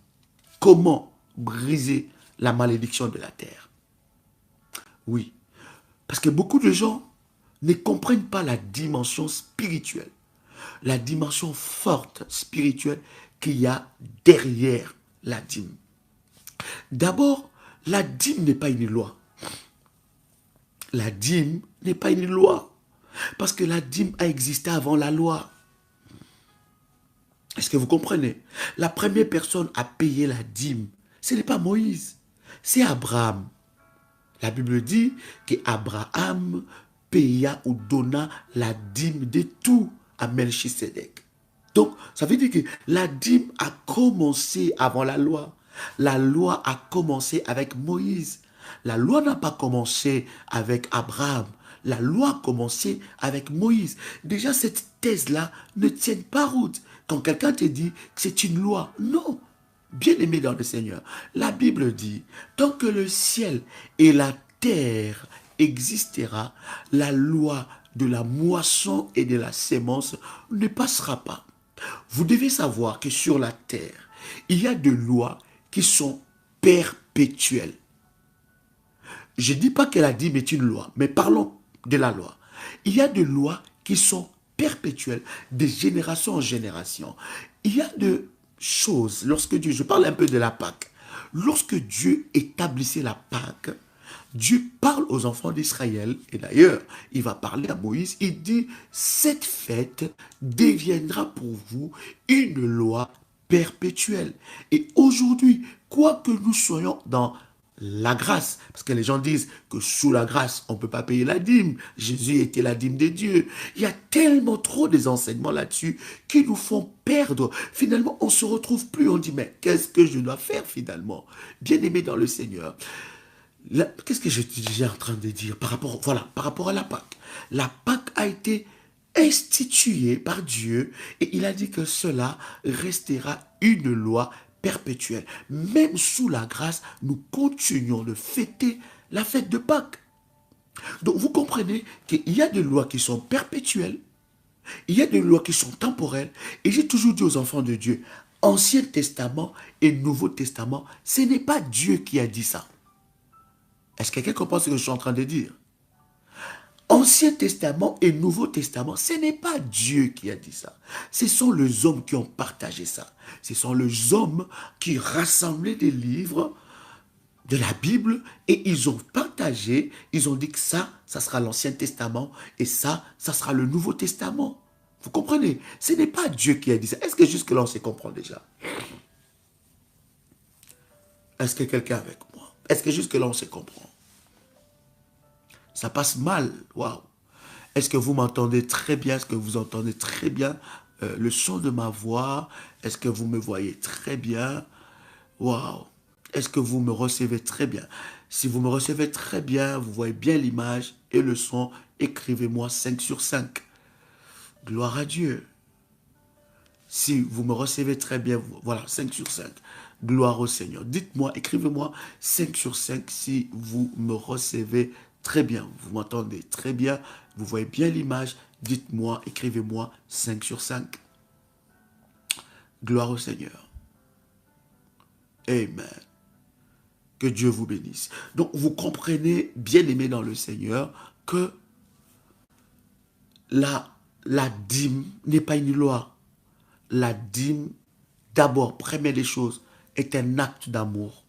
Comment briser la malédiction de la terre? Oui, parce que beaucoup de gens ne comprennent pas la dimension spirituelle, la dimension forte spirituelle qu'il y a derrière la dîme. D'abord, la dîme n'est pas une loi. La dîme n'est pas une loi. Parce que la dîme a existé avant la loi. Est-ce que vous comprenez? La première personne à payer la dîme, ce n'est pas Moïse, c'est Abraham. La Bible dit qu'Abraham paya ou donna la dîme de tout à Melchisédek. Donc, ça veut dire que la dîme a commencé avant la loi. La loi a commencé avec Moïse. La loi n'a pas commencé avec Abraham. La loi a commencé avec Moïse. Déjà, cette thèse-là ne tient pas route. Quand quelqu'un te dit que c'est une loi, non. Bien-aimé dans le Seigneur, la Bible dit, tant que le ciel et la terre existera, la loi de la moisson et de la sémence ne passera pas. Vous devez savoir que sur la terre, il y a des lois qui sont perpétuelles. Je ne dis pas que la dîme est une loi, mais parlons de la loi. Il y a des lois qui sont perpétuelles, de génération en génération. Il y a des choses, lorsque Dieu, je parle un peu de la Pâque, lorsque Dieu établissait la Pâque, Dieu parle aux enfants d'Israël, et d'ailleurs, il va parler à Moïse, il dit, cette fête deviendra pour vous une loi perpétuelle. Et aujourd'hui, quoi que nous soyons dans la grâce, parce que les gens disent que sous la grâce, on ne peut pas payer la dîme. Jésus était la dîme de Dieu. Il y a tellement trop des enseignements là-dessus qui nous font perdre. Finalement, on ne se retrouve plus. On dit, mais qu'est-ce que je dois faire finalement? Bien-aimé dans le Seigneur. Qu'est-ce que j'étais en train de dire par rapport à la Pâque? La Pâque a été instituée par Dieu et il a dit que cela restera une loi perpétuelle. Même sous la grâce, nous continuons de fêter la fête de Pâques. Donc vous comprenez qu'il y a des lois qui sont perpétuelles, il y a des lois qui sont temporelles, et j'ai toujours dit aux enfants de Dieu, Ancien Testament et Nouveau Testament, ce n'est pas Dieu qui a dit ça. Est-ce que quelqu'un comprend ce que je suis en train de dire? Ancien Testament et Nouveau Testament, ce n'est pas Dieu qui a dit ça. Ce sont les hommes qui ont partagé ça. Ce sont les hommes qui rassemblaient des livres de la Bible et ils ont partagé, ils ont dit que ça sera l'Ancien Testament et ça sera le Nouveau Testament. Vous comprenez? Ce n'est pas Dieu qui a dit ça. Est-ce que jusque-là, on se comprend déjà? Est-ce que quelqu'un est avec moi? Est-ce que jusque-là, on se comprend? Ça passe mal. Waouh. Est-ce que vous m'entendez très bien? Est-ce que vous entendez très bien le son de ma voix? Est-ce que vous me voyez très bien? Waouh. Est-ce que vous me recevez très bien? Si vous me recevez très bien, vous voyez bien l'image et le son, écrivez-moi 5 sur 5. Gloire à Dieu. Si vous me recevez très bien, voilà, 5 sur 5. Gloire au Seigneur. Dites-moi, écrivez-moi 5 sur 5 si vous me recevez très bien. Vous m'entendez très bien, vous voyez bien l'image. Dites-moi, écrivez-moi 5 sur 5. Gloire au Seigneur. Amen. Que Dieu vous bénisse. Donc, vous comprenez, bien-aimés dans le Seigneur, que la dîme n'est pas une loi. La dîme, d'abord, première des choses, est un acte d'amour.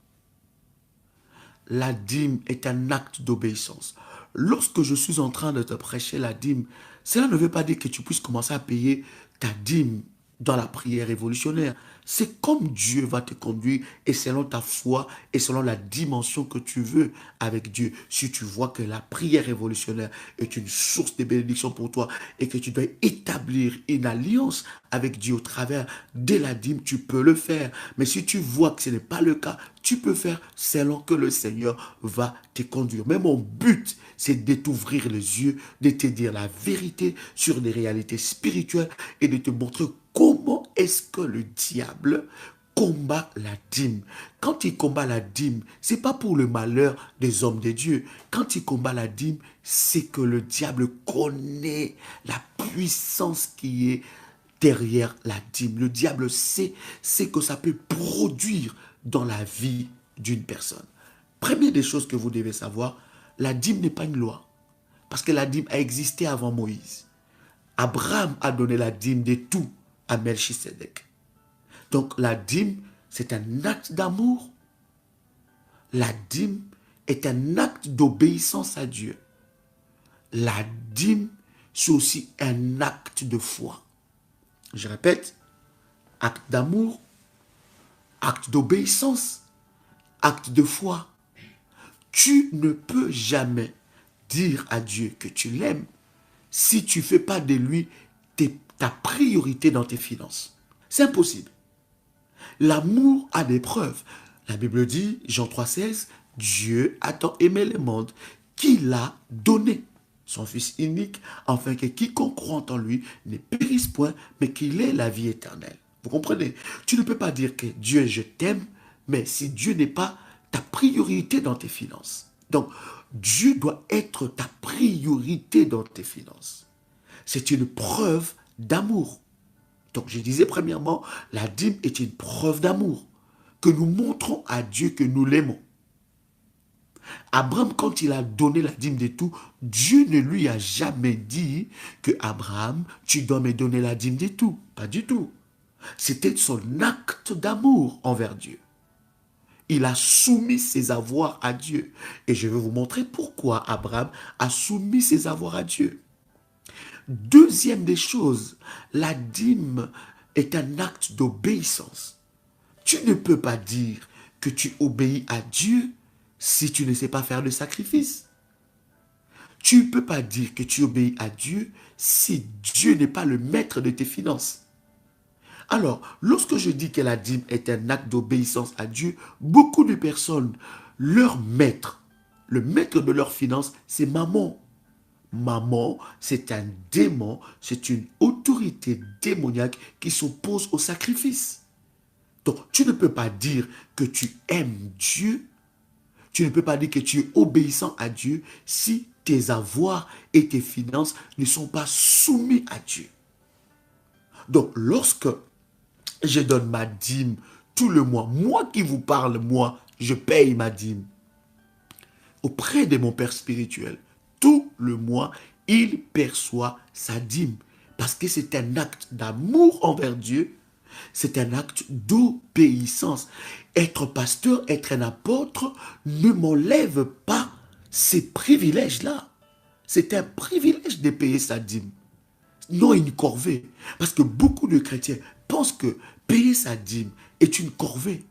La dîme est un acte d'obéissance. Lorsque je suis en train de te prêcher la dîme, cela ne veut pas dire que tu puisses commencer à payer ta dîme dans la prière révolutionnaire. C'est comme Dieu va te conduire et selon ta foi et selon la dimension que tu veux avec Dieu. Si tu vois que la prière révolutionnaire est une source de bénédiction pour toi et que tu dois établir une alliance avec Dieu au travers de la dîme, tu peux le faire. Mais si tu vois que ce n'est pas le cas, tu peux faire selon que le Seigneur va te conduire. Mais mon but, c'est de t'ouvrir les yeux, de te dire la vérité sur les réalités spirituelles et de te montrer comment est-ce que le diable combat la dîme. Quand il combat la dîme, ce n'est pas pour le malheur des hommes de Dieu. Quand il combat la dîme, c'est que le diable connaît la puissance qui est derrière la dîme. Le diable sait ce que ça peut produire dans la vie d'une personne. Première des choses que vous devez savoir, la dîme n'est pas une loi. Parce que la dîme a existé avant Moïse. Abraham a donné la dîme de tout à Melchisedec. Donc la dîme, c'est un acte d'amour. La dîme est un acte d'obéissance à Dieu. La dîme, c'est aussi un acte de foi. Je répète, acte d'amour, acte d'obéissance, acte de foi. Tu ne peux jamais dire à Dieu que tu l'aimes si tu ne fais pas de lui ta priorité dans tes finances. C'est impossible. L'amour a des preuves. La Bible dit, Jean 3,16, Dieu a tant aimé le monde qu'il a donné son Fils unique, afin que quiconque croit en lui ne périsse point, mais qu'il ait la vie éternelle. Vous comprenez? Tu ne peux pas dire que Dieu, je t'aime, mais si Dieu n'est pas ta priorité dans tes finances. Donc, Dieu doit être ta priorité dans tes finances. C'est une preuve d'amour. Donc, je disais premièrement, la dîme est une preuve d'amour que nous montrons à Dieu que nous l'aimons. Abraham, quand il a donné la dîme de tout, Dieu ne lui a jamais dit que Abraham, tu dois me donner la dîme de tout. Pas du tout. C'était son acte d'amour envers Dieu. Il a soumis ses avoirs à Dieu. Et je vais vous montrer pourquoi Abraham a soumis ses avoirs à Dieu. Deuxième des choses, la dîme est un acte d'obéissance. Tu ne peux pas dire que tu obéis à Dieu si tu ne sais pas faire de sacrifice. Tu ne peux pas dire que tu obéis à Dieu si Dieu n'est pas le maître de tes finances. Alors, lorsque je dis que la dîme est un acte d'obéissance à Dieu, beaucoup de personnes, leur maître, le maître de leurs finances, c'est maman. Maman, c'est un démon, c'est une autorité démoniaque qui s'oppose au sacrifice. Donc, tu ne peux pas dire que tu aimes Dieu, tu ne peux pas dire que tu es obéissant à Dieu si tes avoirs et tes finances ne sont pas soumis à Dieu. Donc, lorsque je donne ma dîme tout le mois, moi qui vous parle, moi, je paye ma dîme auprès de mon Père spirituel. Tout le mois, il perçoit sa dîme. Parce que c'est un acte d'amour envers Dieu. C'est un acte d'obéissance. Être pasteur, être un apôtre, ne m'enlève pas ces privilèges-là. C'est un privilège de payer sa dîme. Non une corvée. Parce que beaucoup de chrétiens pensent que payer sa dîme est une corvée.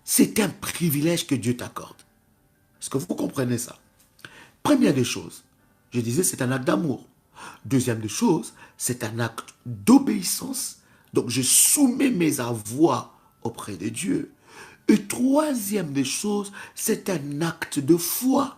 C'est un privilège que Dieu t'accorde. Est-ce que vous comprenez ça? Première des choses, je disais, c'est un acte d'amour. Deuxième des choses, c'est un acte d'obéissance. Donc, je soumets mes avoirs auprès de Dieu. Et troisième des choses, c'est un acte de foi.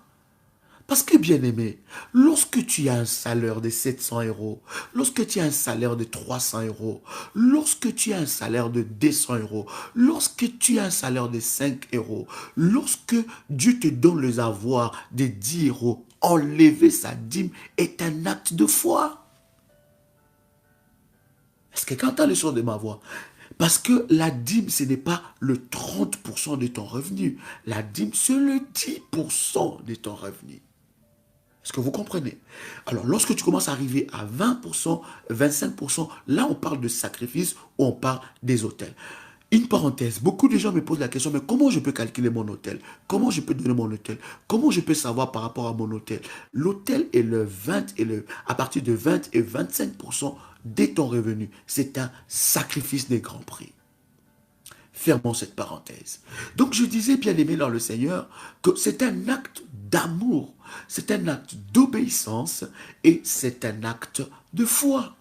Parce que, bien aimé, lorsque tu as un salaire de 700 €, lorsque tu as un salaire de 300 €, lorsque tu as un salaire de 200 €, lorsque tu as un salaire de 5 €, lorsque Dieu te donne les avoirs de 10 €, enlever sa dîme est un acte de foi. Est-ce que quand tu as le son de ma voix, Parce que la dîme, ce n'est pas le 30% de ton revenu. La dîme, c'est le 10% de ton revenu. Est-ce que vous comprenez? Alors, lorsque tu commences à arriver à 20%, 25%, là, on parle de sacrifice ou on parle des hôtels. Une parenthèse, beaucoup de gens me posent la question, mais comment je peux calculer mon hôtel? Comment je peux donner mon hôtel? Comment je peux savoir par rapport à mon hôtel? L'hôtel est à partir de 20 et 25% de ton revenu. C'est un sacrifice des grands prix. Fermons cette parenthèse. Donc je disais, bien aimé dans le Seigneur, que c'est un acte d'amour, c'est un acte d'obéissance et c'est un acte de foi.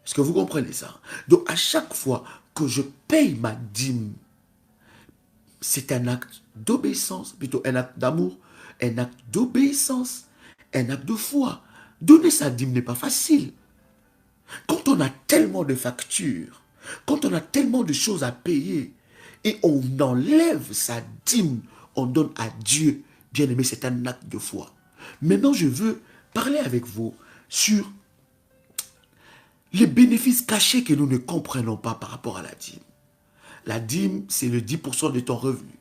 Est-ce que vous comprenez ça? Donc à chaque fois que je paye ma dîme, c'est un acte d'obéissance, plutôt un acte d'amour, un acte d'obéissance, un acte de foi. Donner sa dîme n'est pas facile. Quand on a tellement de factures, quand on a tellement de choses à payer et on enlève sa dîme, on donne à Dieu, bien aimé, c'est un acte de foi. Maintenant, je veux parler avec vous sur les bénéfices cachés que nous ne comprenons pas par rapport à la dîme. La dîme, c'est le 10% de ton revenu.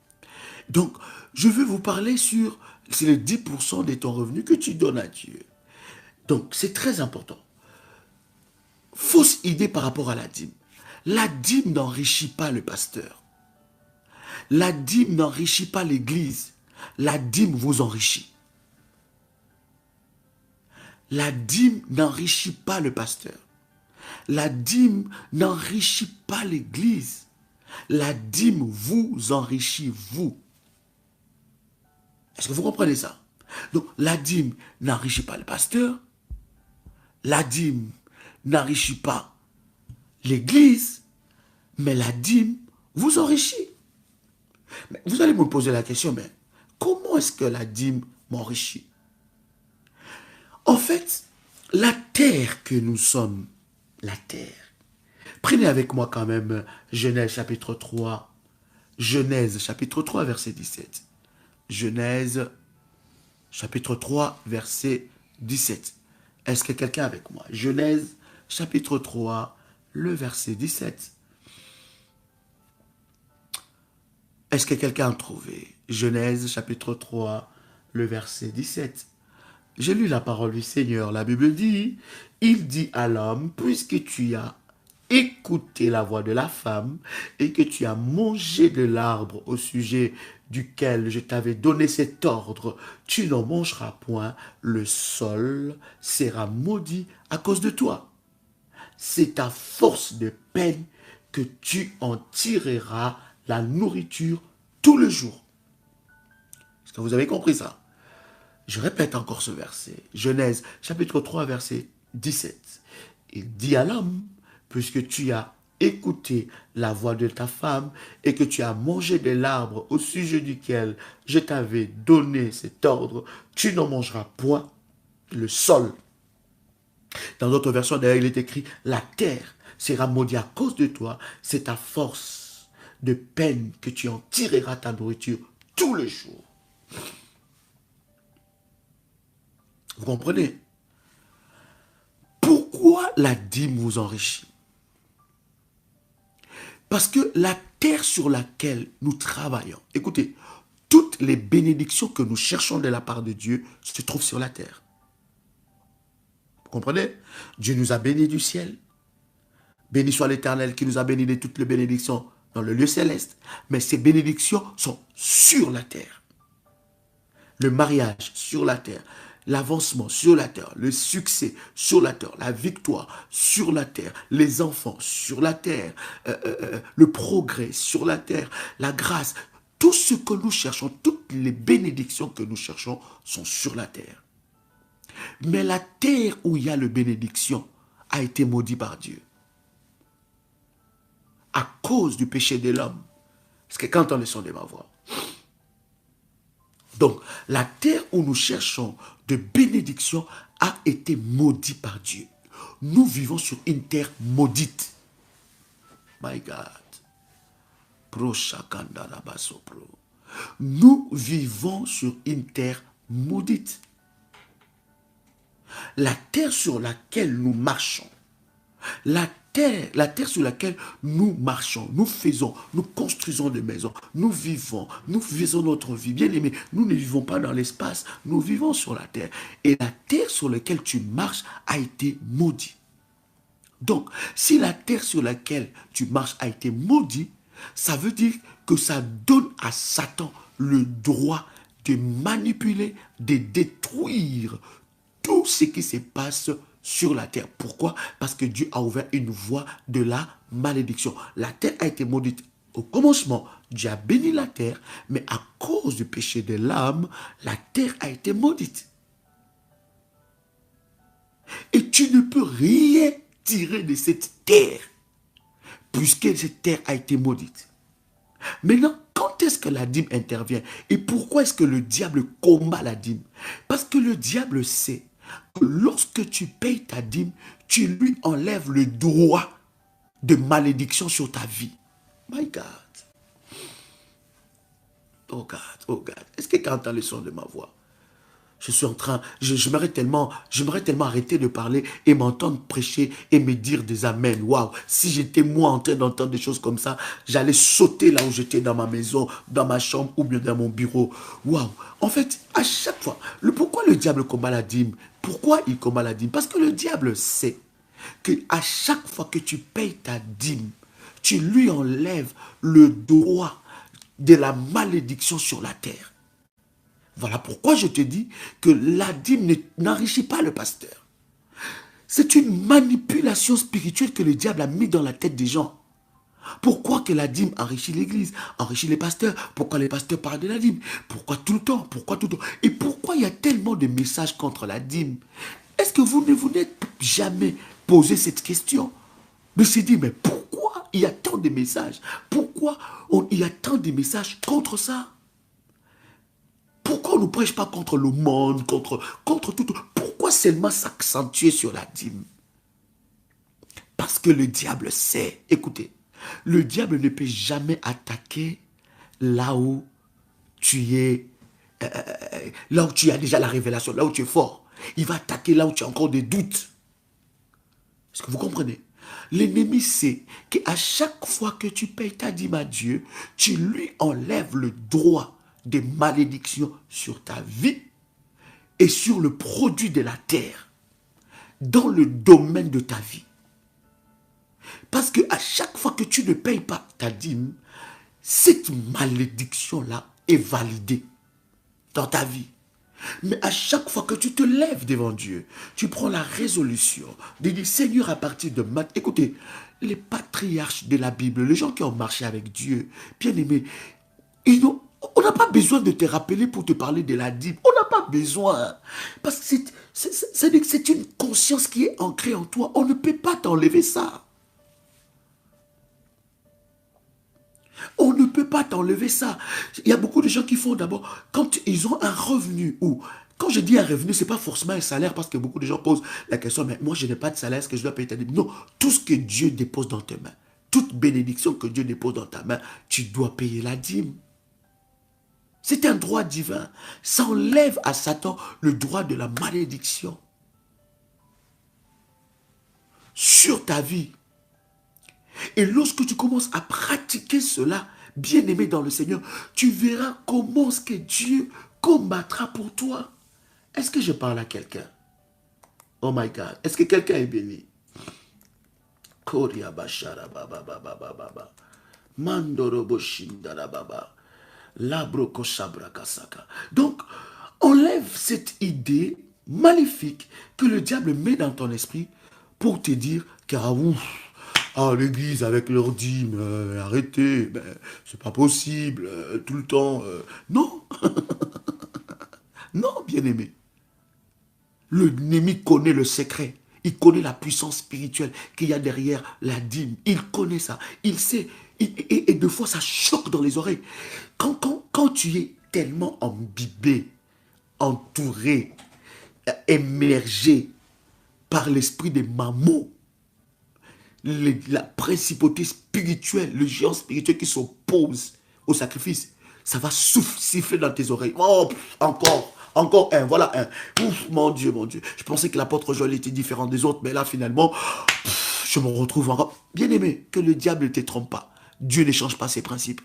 Donc, je veux vous parler sur, c'est le 10% de ton revenu que tu donnes à Dieu. Donc, c'est très important. Fausse idée par rapport à la dîme. La dîme n'enrichit pas le pasteur. La dîme n'enrichit pas l'église. La dîme vous enrichit. La dîme n'enrichit pas le pasteur. La dîme n'enrichit pas l'église. La dîme vous enrichit, vous. Est-ce que vous comprenez ça? Donc, la dîme n'enrichit pas le pasteur. La dîme n'enrichit pas l'église, mais la dîme vous enrichit. Mais vous allez me poser la question, mais comment est-ce que la dîme m'enrichit? En fait, la terre que nous sommes, la terre. Prenez avec moi quand même Genèse chapitre 3. Genèse chapitre 3, verset 17. Genèse chapitre 3, verset 17. Est-ce que quelqu'un est avec moi? Genèse chapitre 3, le verset 17. Est-ce que quelqu'un a trouvé? Genèse chapitre 3, le verset 17. J'ai lu la parole du Seigneur. La Bible dit, il dit à l'homme, puisque tu as écouté la voix de la femme et que tu as mangé de l'arbre au sujet duquel je t'avais donné cet ordre, tu n'en mangeras point, le sol sera maudit à cause de toi. C'est à force de peine que tu en tireras la nourriture tout le jour. Est-ce que vous avez compris ça? Je répète encore ce verset. Genèse, chapitre 3, verset 17. Il dit à l'homme, puisque tu as écouté la voix de ta femme et que tu as mangé de l'arbre au sujet duquel je t'avais donné cet ordre, tu n'en mangeras point, le sol. Dans d'autres versions, d'ailleurs, il est écrit, la terre sera maudite à cause de toi, c'est à force de peine que tu en tireras ta nourriture tous les jours. Vous comprenez? Pourquoi la dîme vous enrichit? Parce que la terre sur laquelle nous travaillons, écoutez, toutes les bénédictions que nous cherchons de la part de Dieu se trouvent sur la terre. Vous comprenez? Dieu nous a bénis du ciel. Béni soit l'Éternel qui nous a bénis de toutes les bénédictions dans le lieu céleste. Mais ces bénédictions sont sur la terre. Le mariage sur la terre. L'avancement sur la terre, le succès sur la terre, la victoire sur la terre, les enfants sur la terre, le progrès sur la terre, la grâce, tout ce que nous cherchons, toutes les bénédictions que nous cherchons sont sur la terre. Mais la terre où il y a le bénédiction a été maudite par Dieu. À cause du péché de l'homme. Parce que quand on est son de ma voix. Donc, la terre où nous cherchons de bénédiction a été maudite par Dieu. Nous vivons sur une terre maudite. My God. Nous vivons sur une terre maudite. La terre sur laquelle nous marchons, la terre sur laquelle nous marchons, nous faisons, nous construisons des maisons, nous vivons notre vie. Bien aimé, nous ne vivons pas dans l'espace, nous vivons sur la terre. Et la terre sur laquelle tu marches a été maudite. Donc, si la terre sur laquelle tu marches a été maudite, ça veut dire que ça donne à Satan le droit de manipuler, de détruire tout ce qui se passe sur la terre. Pourquoi? Parce que Dieu a ouvert une voie de la malédiction. La terre a été maudite. Au commencement, Dieu a béni la terre, mais à cause du péché de l'âme, la terre a été maudite. Et tu ne peux rien tirer de cette terre, puisque cette terre a été maudite. Maintenant, quand est-ce que la dîme intervient? Et pourquoi est-ce que le diable combat la dîme? Parce que le diable sait que lorsque tu payes ta dîme, tu lui enlèves le droit de malédiction sur ta vie. My God. Oh God, oh God. Est-ce que quelqu'un entend le son de ma voix? Je suis en train, j'aimerais tellement arrêter de parler et m'entendre prêcher et me dire des amens. Waouh, si j'étais moi en train d'entendre des choses comme ça, j'allais sauter là où j'étais dans ma maison, dans ma chambre ou bien dans mon bureau. Waouh, en fait, à chaque fois, pourquoi le diable combat la dîme? Pourquoi il combat la dîme? Parce que le diable sait qu'à chaque fois que tu payes ta dîme, tu lui enlèves le droit de la malédiction sur la terre. Voilà pourquoi je te dis que la dîme n'enrichit pas le pasteur. C'est une manipulation spirituelle que le diable a mis dans la tête des gens. Pourquoi que la dîme enrichit l'église, enrichit les pasteurs? Pourquoi les pasteurs parlent de la dîme? Pourquoi tout le temps? Pourquoi tout le temps? Et pourquoi il y a tellement de messages contre la dîme? Est-ce que vous ne vous êtes jamais posé cette question? De se dire, mais pourquoi il y a tant de messages? Pourquoi il y a tant de messages contre ça? Pourquoi on ne prêche pas contre le monde, contre tout? Pourquoi seulement s'accentuer sur la dîme? Parce que le diable sait. Écoutez, le diable ne peut jamais attaquer là où tu es, là où tu as déjà la révélation, là où tu es fort. Il va attaquer là où tu as encore des doutes. Est-ce que vous comprenez? L'ennemi sait qu'à chaque fois que tu payes ta dîme à Dieu, tu lui enlèves le droit des malédictions sur ta vie et sur le produit de la terre, dans le domaine de ta vie. Parce que à chaque fois que tu ne payes pas ta dîme, cette malédiction-là est validée dans ta vie. Mais à chaque fois que tu te lèves devant Dieu, tu prends la résolution de dire, Seigneur, à partir de maintenant, écoutez, les patriarches de la Bible, les gens qui ont marché avec Dieu, bien aimés, on n'a pas besoin de te rappeler pour te parler de la dîme. On n'a pas besoin. Parce que c'est une conscience qui est ancrée en toi. On ne peut pas t'enlever ça. On ne peut pas t'enlever ça. Il y a beaucoup de gens qui font d'abord, quand ils ont un revenu, ou quand je dis un revenu, ce n'est pas forcément un salaire, parce que beaucoup de gens posent la question, mais moi je n'ai pas de salaire, est-ce que je dois payer ta dîme? Non, tout ce que Dieu dépose dans tes mains, toute bénédiction que Dieu dépose dans ta main, tu dois payer la dîme. C'est un droit divin. Ça enlève à Satan le droit de la malédiction sur ta vie. Et lorsque tu commences à pratiquer cela, bien-aimé dans le Seigneur, tu verras comment est-ce que Dieu combattra pour toi. Est-ce que je parle à quelqu'un? Oh my God. Est-ce que quelqu'un est béni? Donc, enlève cette idée maléfique que le diable met dans ton esprit pour te dire que l'église avec leur dîme, arrêtez, c'est pas possible, tout le temps. Non, non, bien-aimé. L'ennemi connaît le secret. Il connaît la puissance spirituelle qu'il y a derrière la dîme. Il connaît ça. Il sait. Et des fois, ça choque dans les oreilles. Quand tu es tellement imbibé, entouré, émergé par l'esprit des mammons, la principauté spirituelle, le géant spirituel qui s'oppose au sacrifice, ça va siffler dans tes oreilles. Oh, encore un, voilà un. Ouf, mon Dieu, mon Dieu. Je pensais que l'apôtre Joël était différent des autres, mais là, finalement, je me retrouve encore. Bien aimé, que le diable ne te trompe pas. Dieu ne change pas ses principes.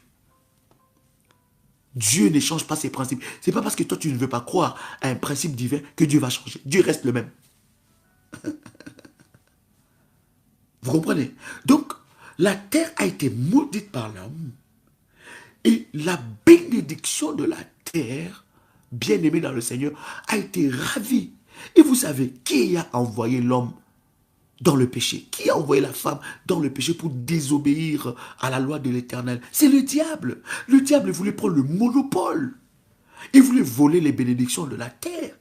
Dieu ne change pas ses principes. Ce n'est pas parce que toi tu ne veux pas croire à un principe divin que Dieu va changer. Dieu reste le même. Vous comprenez? Donc, la terre a été maudite par l'homme. Et la bénédiction de la terre, bien aimée dans le Seigneur, a été ravie. Et vous savez, qui a envoyé l'homme dans le péché? Qui a envoyé la femme dans le péché pour désobéir à la loi de l'Éternel? C'est le diable. Le diable voulait prendre le monopole. Il voulait voler les bénédictions de la terre.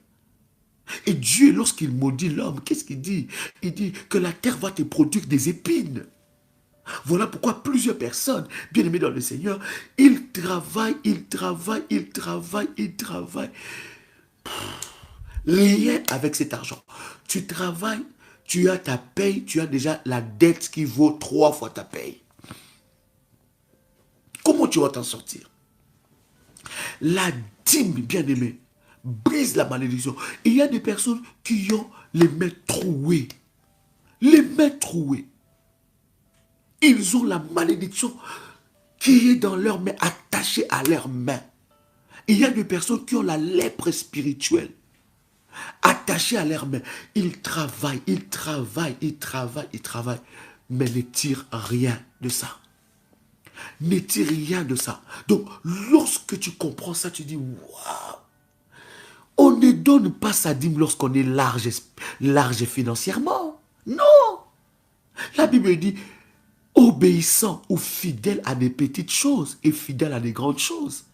Et Dieu, lorsqu'il maudit l'homme, qu'est-ce qu'il dit? Il dit que la terre va te produire des épines. Voilà pourquoi plusieurs personnes, bien aimées dans le Seigneur, ils travaillent. Rien avec cet argent. Tu travailles, tu as ta paye, tu as déjà la dette qui vaut 3 fois ta paye. Comment tu vas t'en sortir? La dîme, bien aimé, brise la malédiction. Il y a des personnes qui ont les mains trouées. Les mains trouées. Ils ont la malédiction qui est dans leurs mains, attachée à leurs mains. Il y a des personnes qui ont la lèpre spirituelle attachée à leurs mains. Ils travaillent, mais ne tirent rien de ça. Ne tirent rien de ça. Donc, lorsque tu comprends ça, tu dis, waouh! On ne donne pas sa dîme lorsqu'on est large financièrement. Non! La Bible dit, obéissant ou fidèle à des petites choses et fidèle à des grandes choses.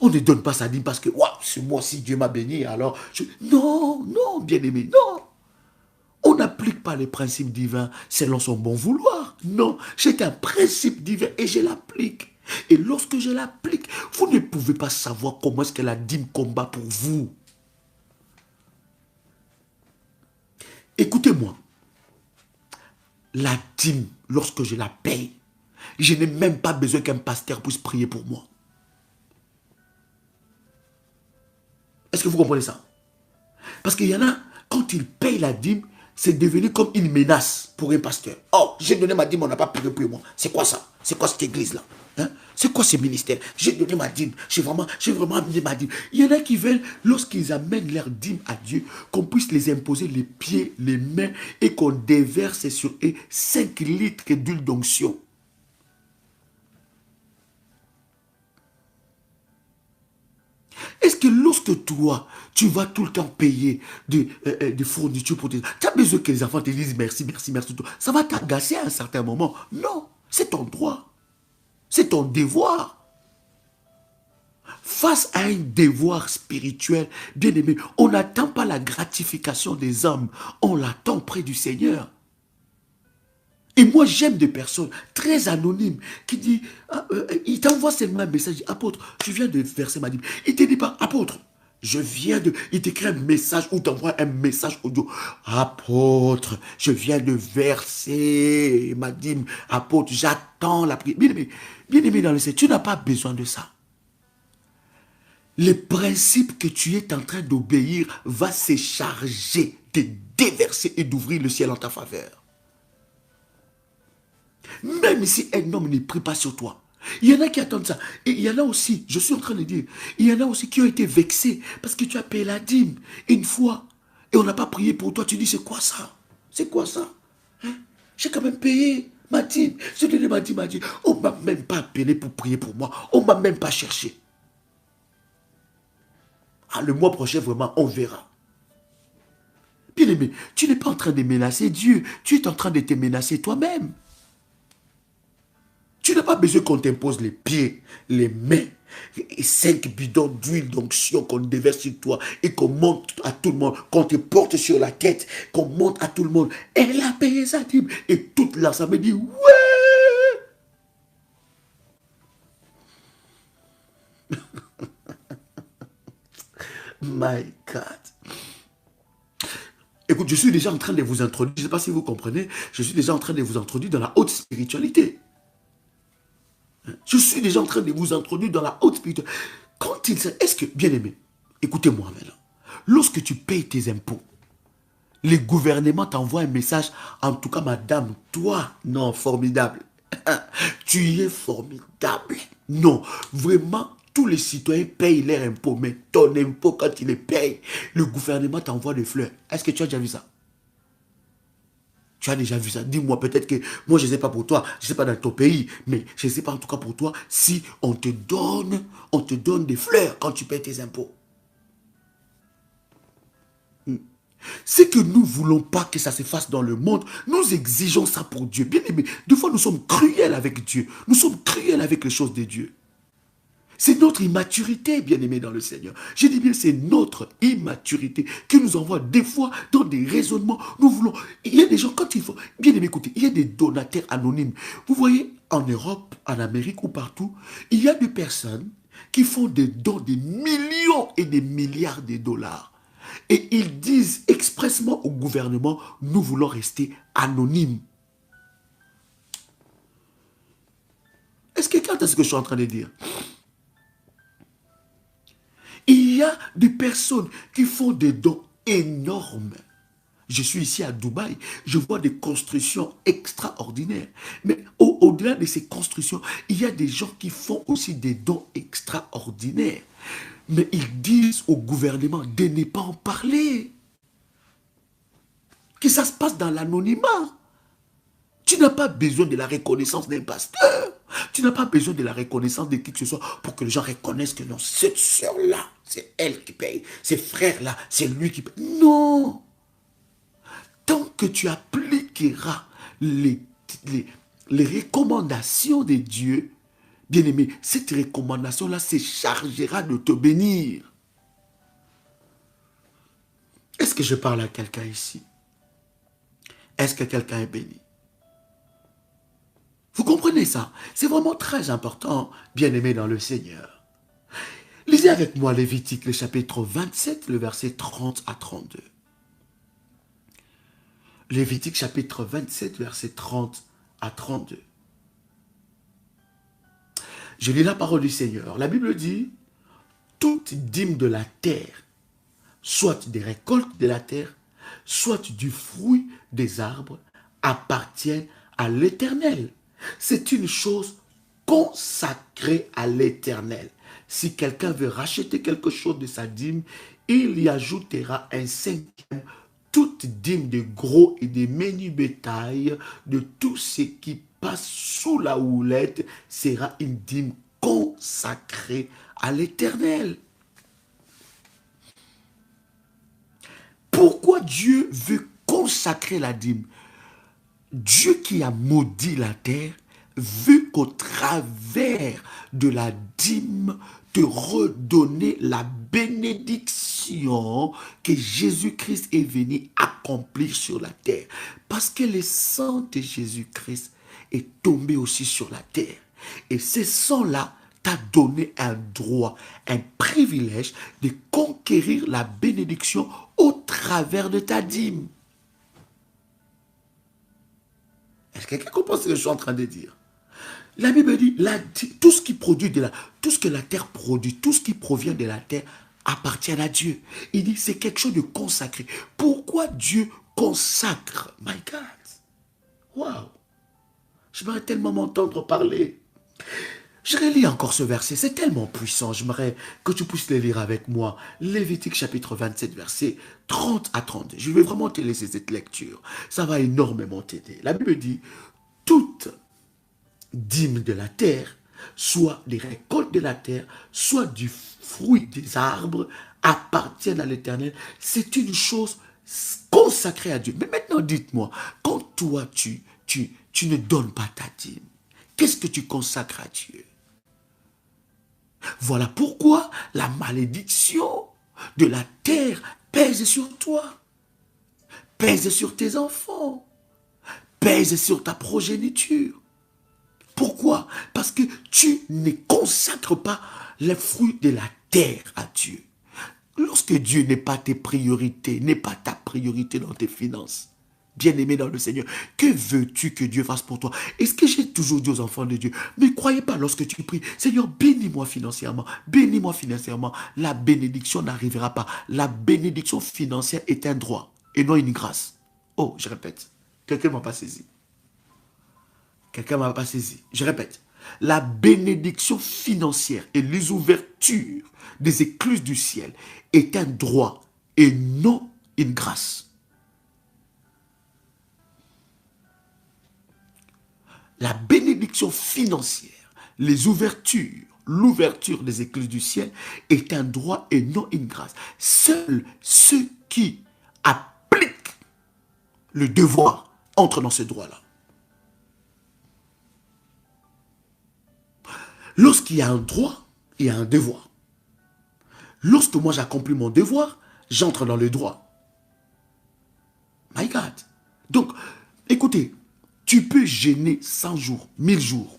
On ne donne pas sa dîme parce que, waouh, c'est moi si Dieu m'a béni, alors... Non, non, bien-aimé, non. On n'applique pas les principes divins selon son bon vouloir. Non, j'ai un principe divin et je l'applique. Et lorsque je l'applique, vous ne pouvez pas savoir comment est-ce que la dîme combat pour vous. Écoutez-moi. La dîme, lorsque je la paye, je n'ai même pas besoin qu'un pasteur puisse prier pour moi. Est-ce que vous comprenez ça? Parce qu'il y en a, quand ils payent la dîme, c'est devenu comme une menace pour un pasteur. Oh, j'ai donné ma dîme, on n'a pas prié pour moi. C'est quoi ça? C'est quoi cette église-là? Hein? C'est quoi ce ministère? J'ai donné ma dîme. J'ai vraiment amené ma dîme. Il y en a qui veulent, lorsqu'ils amènent leur dîme à Dieu, qu'on puisse les imposer les pieds, les mains et qu'on déverse sur eux 5 litres d'huile d'onction. Est-ce que lorsque toi, tu vas tout le temps payer des fournitures pour tes... Tu as besoin que les enfants te disent merci, merci, merci. Ça va t'agacer à un certain moment. Non, c'est ton droit. C'est ton devoir. Face à un devoir spirituel, bien aimé, on n'attend pas la gratification des hommes. On l'attend près du Seigneur. Et moi, j'aime des personnes très anonymes qui disent, il t'envoie seulement un message, apôtre, je viens de verser ma dîme. Il ne te dit pas, apôtre, il t'écrit un message ou t'envoie un message audio. Apôtre, je viens de verser ma dîme. Apôtre, j'attends la prière. Bien aimé dans le Seigneur, tu n'as pas besoin de ça. Le principe que tu es en train d'obéir va se charger de déverser et d'ouvrir le ciel en ta faveur. Même si un homme ne prie pas sur toi. Il y en a qui attendent ça. Et il y en a aussi, je suis en train de dire, il y en a aussi qui ont été vexés parce que tu as payé la dîme une fois et on n'a pas prié pour toi. Tu dis, c'est quoi ça? C'est quoi ça? Hein? J'ai quand même payé ma dîme. J'ai donné ma dîme. On ne m'a même pas appelé pour prier pour moi. On ne m'a même pas cherché. Ah, le mois prochain, vraiment, on verra. Bien aimé, tu n'es pas en train de menacer Dieu. Tu es en train de te menacer toi-même. Tu n'as pas besoin qu'on t'impose les pieds, les mains, et 5 bidons d'huile d'onction qu'on déverse sur toi et qu'on monte à tout le monde, qu'on te porte sur la tête, qu'on monte à tout le monde. Elle a payé sa dîme. Et toute l'assemblée dit, ouais! My God. Écoute, je suis déjà en train de vous introduire, je ne sais pas si vous comprenez, je suis déjà en train de vous introduire dans la haute spiritualité. Je suis déjà en train de vous introduire dans la haute spiritualité. Est-ce que, bien aimé, écoutez-moi maintenant, lorsque tu payes tes impôts, Les gouvernements t'envoient un message. En tout cas, madame, toi, non, formidable. Tu es formidable. Non, vraiment, tous les citoyens payent leurs impôts. Mais ton impôt, quand ils les payent, le gouvernement t'envoie des fleurs. Est-ce que tu as déjà vu ça? Tu as déjà vu ça? Dis-moi, peut-être que, moi je ne sais pas pour toi, je ne sais pas dans ton pays, mais je ne sais pas en tout cas pour toi, si on te donne des fleurs quand tu payes tes impôts. C'est que nous ne voulons pas que ça se fasse dans le monde. Nous exigeons ça pour Dieu. Bien aimé, des fois nous sommes cruels avec Dieu. Nous sommes cruels avec les choses de Dieu. C'est notre immaturité, bien aimé dans le Seigneur. Je dis bien, c'est notre immaturité qui nous envoie des fois dans des raisonnements. Nous voulons... Il y a des gens, quand il faut... Bien aimé, écoutez, il y a des donataires anonymes. Vous voyez, en Europe, en Amérique ou partout, il y a des personnes qui font des dons de millions et des milliards de dollars. Et ils disent expressément au gouvernement, nous voulons rester anonymes. Est-ce que quelqu'un entend ce que je suis en train de dire? Il y a des personnes qui font des dons énormes. Je suis ici à Dubaï, je vois des constructions extraordinaires. Mais au-delà de ces constructions, il y a des gens qui font aussi des dons extraordinaires. Mais ils disent au gouvernement de ne pas en parler. Que ça se passe dans l'anonymat. Tu n'as pas besoin de la reconnaissance d'un pasteur. Tu n'as pas besoin de la reconnaissance de qui que ce soit pour que les gens reconnaissent que non, cette sœur-là, c'est elle qui paye. Ce frère-là, c'est lui qui paye. Non. Tant que tu appliqueras les recommandations de Dieu, bien-aimé, cette recommandation-là se chargera de te bénir. Est-ce que je parle à quelqu'un ici? Est-ce que quelqu'un est béni? Vous comprenez ça? C'est vraiment très important, bien-aimé dans le Seigneur. Lisez avec moi Lévitique, le chapitre 27, le verset 30 à 32. Lévitique, chapitre 27, verset 30 à 32. Je lis la parole du Seigneur. La Bible dit, toute dîme de la terre, soit des récoltes de la terre, soit du fruit des arbres, appartient à l'Éternel. C'est une chose consacrée à l'Éternel. Si quelqu'un veut racheter quelque chose de sa dîme, il y ajoutera un cinquième. Toute dîme de gros et de menu bétail, de tout ce qui passe sous la houlette, sera une dîme consacrée à l'Éternel. Pourquoi Dieu veut consacrer la dîme? Dieu qui a maudit la terre veut qu'au travers de la dîme te redonner la bénédiction que Jésus-Christ est venu accomplir sur la terre. Parce que le sang de Jésus-Christ est tombé aussi sur la terre. Et ce sang-là t'a donné un droit, un privilège de conquérir la bénédiction au travers de ta dîme. Est-ce que quelqu'un comprend ce que je suis en train de dire? La Bible dit, tout ce qui produit tout ce que la terre produit, tout ce qui provient de la terre appartient à Dieu. Il dit, c'est quelque chose de consacré. Pourquoi Dieu consacre? My God. Wow. J'aimerais tellement m'entendre parler. Je relis encore ce verset, c'est tellement puissant. J'aimerais que tu puisses le lire avec moi. Lévitique chapitre 27, verset 30 à 32. Je vais vraiment te laisser cette lecture. Ça va énormément t'aider. La Bible dit, toute dîme de la terre, soit des récoltes de la terre, soit du fruit des arbres, appartiennent à l'Éternel. C'est une chose consacrée à Dieu. Mais maintenant, dites-moi, quand toi, tu ne donnes pas ta dîme, qu'est-ce que tu consacres à Dieu? Voilà pourquoi la malédiction de la terre pèse sur toi, pèse sur tes enfants, pèse sur ta progéniture. Pourquoi? Parce que tu ne consacres pas les fruits de la terre à Dieu. Lorsque Dieu n'est pas tes priorités, n'est pas ta priorité dans tes finances, bien-aimé dans le Seigneur, que veux-tu que Dieu fasse pour toi? Est-ce que j'ai toujours dit aux enfants de Dieu, ne croyez pas lorsque tu pries, Seigneur, bénis-moi financièrement, bénis-moi financièrement. La bénédiction n'arrivera pas. La bénédiction financière est un droit. et non une grâce. Oh, je répète. Quelqu'un ne m'a pas saisi. Quelqu'un ne m'a pas saisi. Je répète. La bénédiction financière et les ouvertures des écluses du ciel est un droit et non une grâce. La bénédiction financière, les ouvertures, l'ouverture des écluses du ciel est un droit et non une grâce. Seuls ceux qui appliquent le devoir entrent dans ce droit-là. Lorsqu'il y a un droit, il y a un devoir. Lorsque moi j'accomplis mon devoir, j'entre dans le droit. My God. Donc, écoutez, tu peux gêner 100 jours, 1000 jours,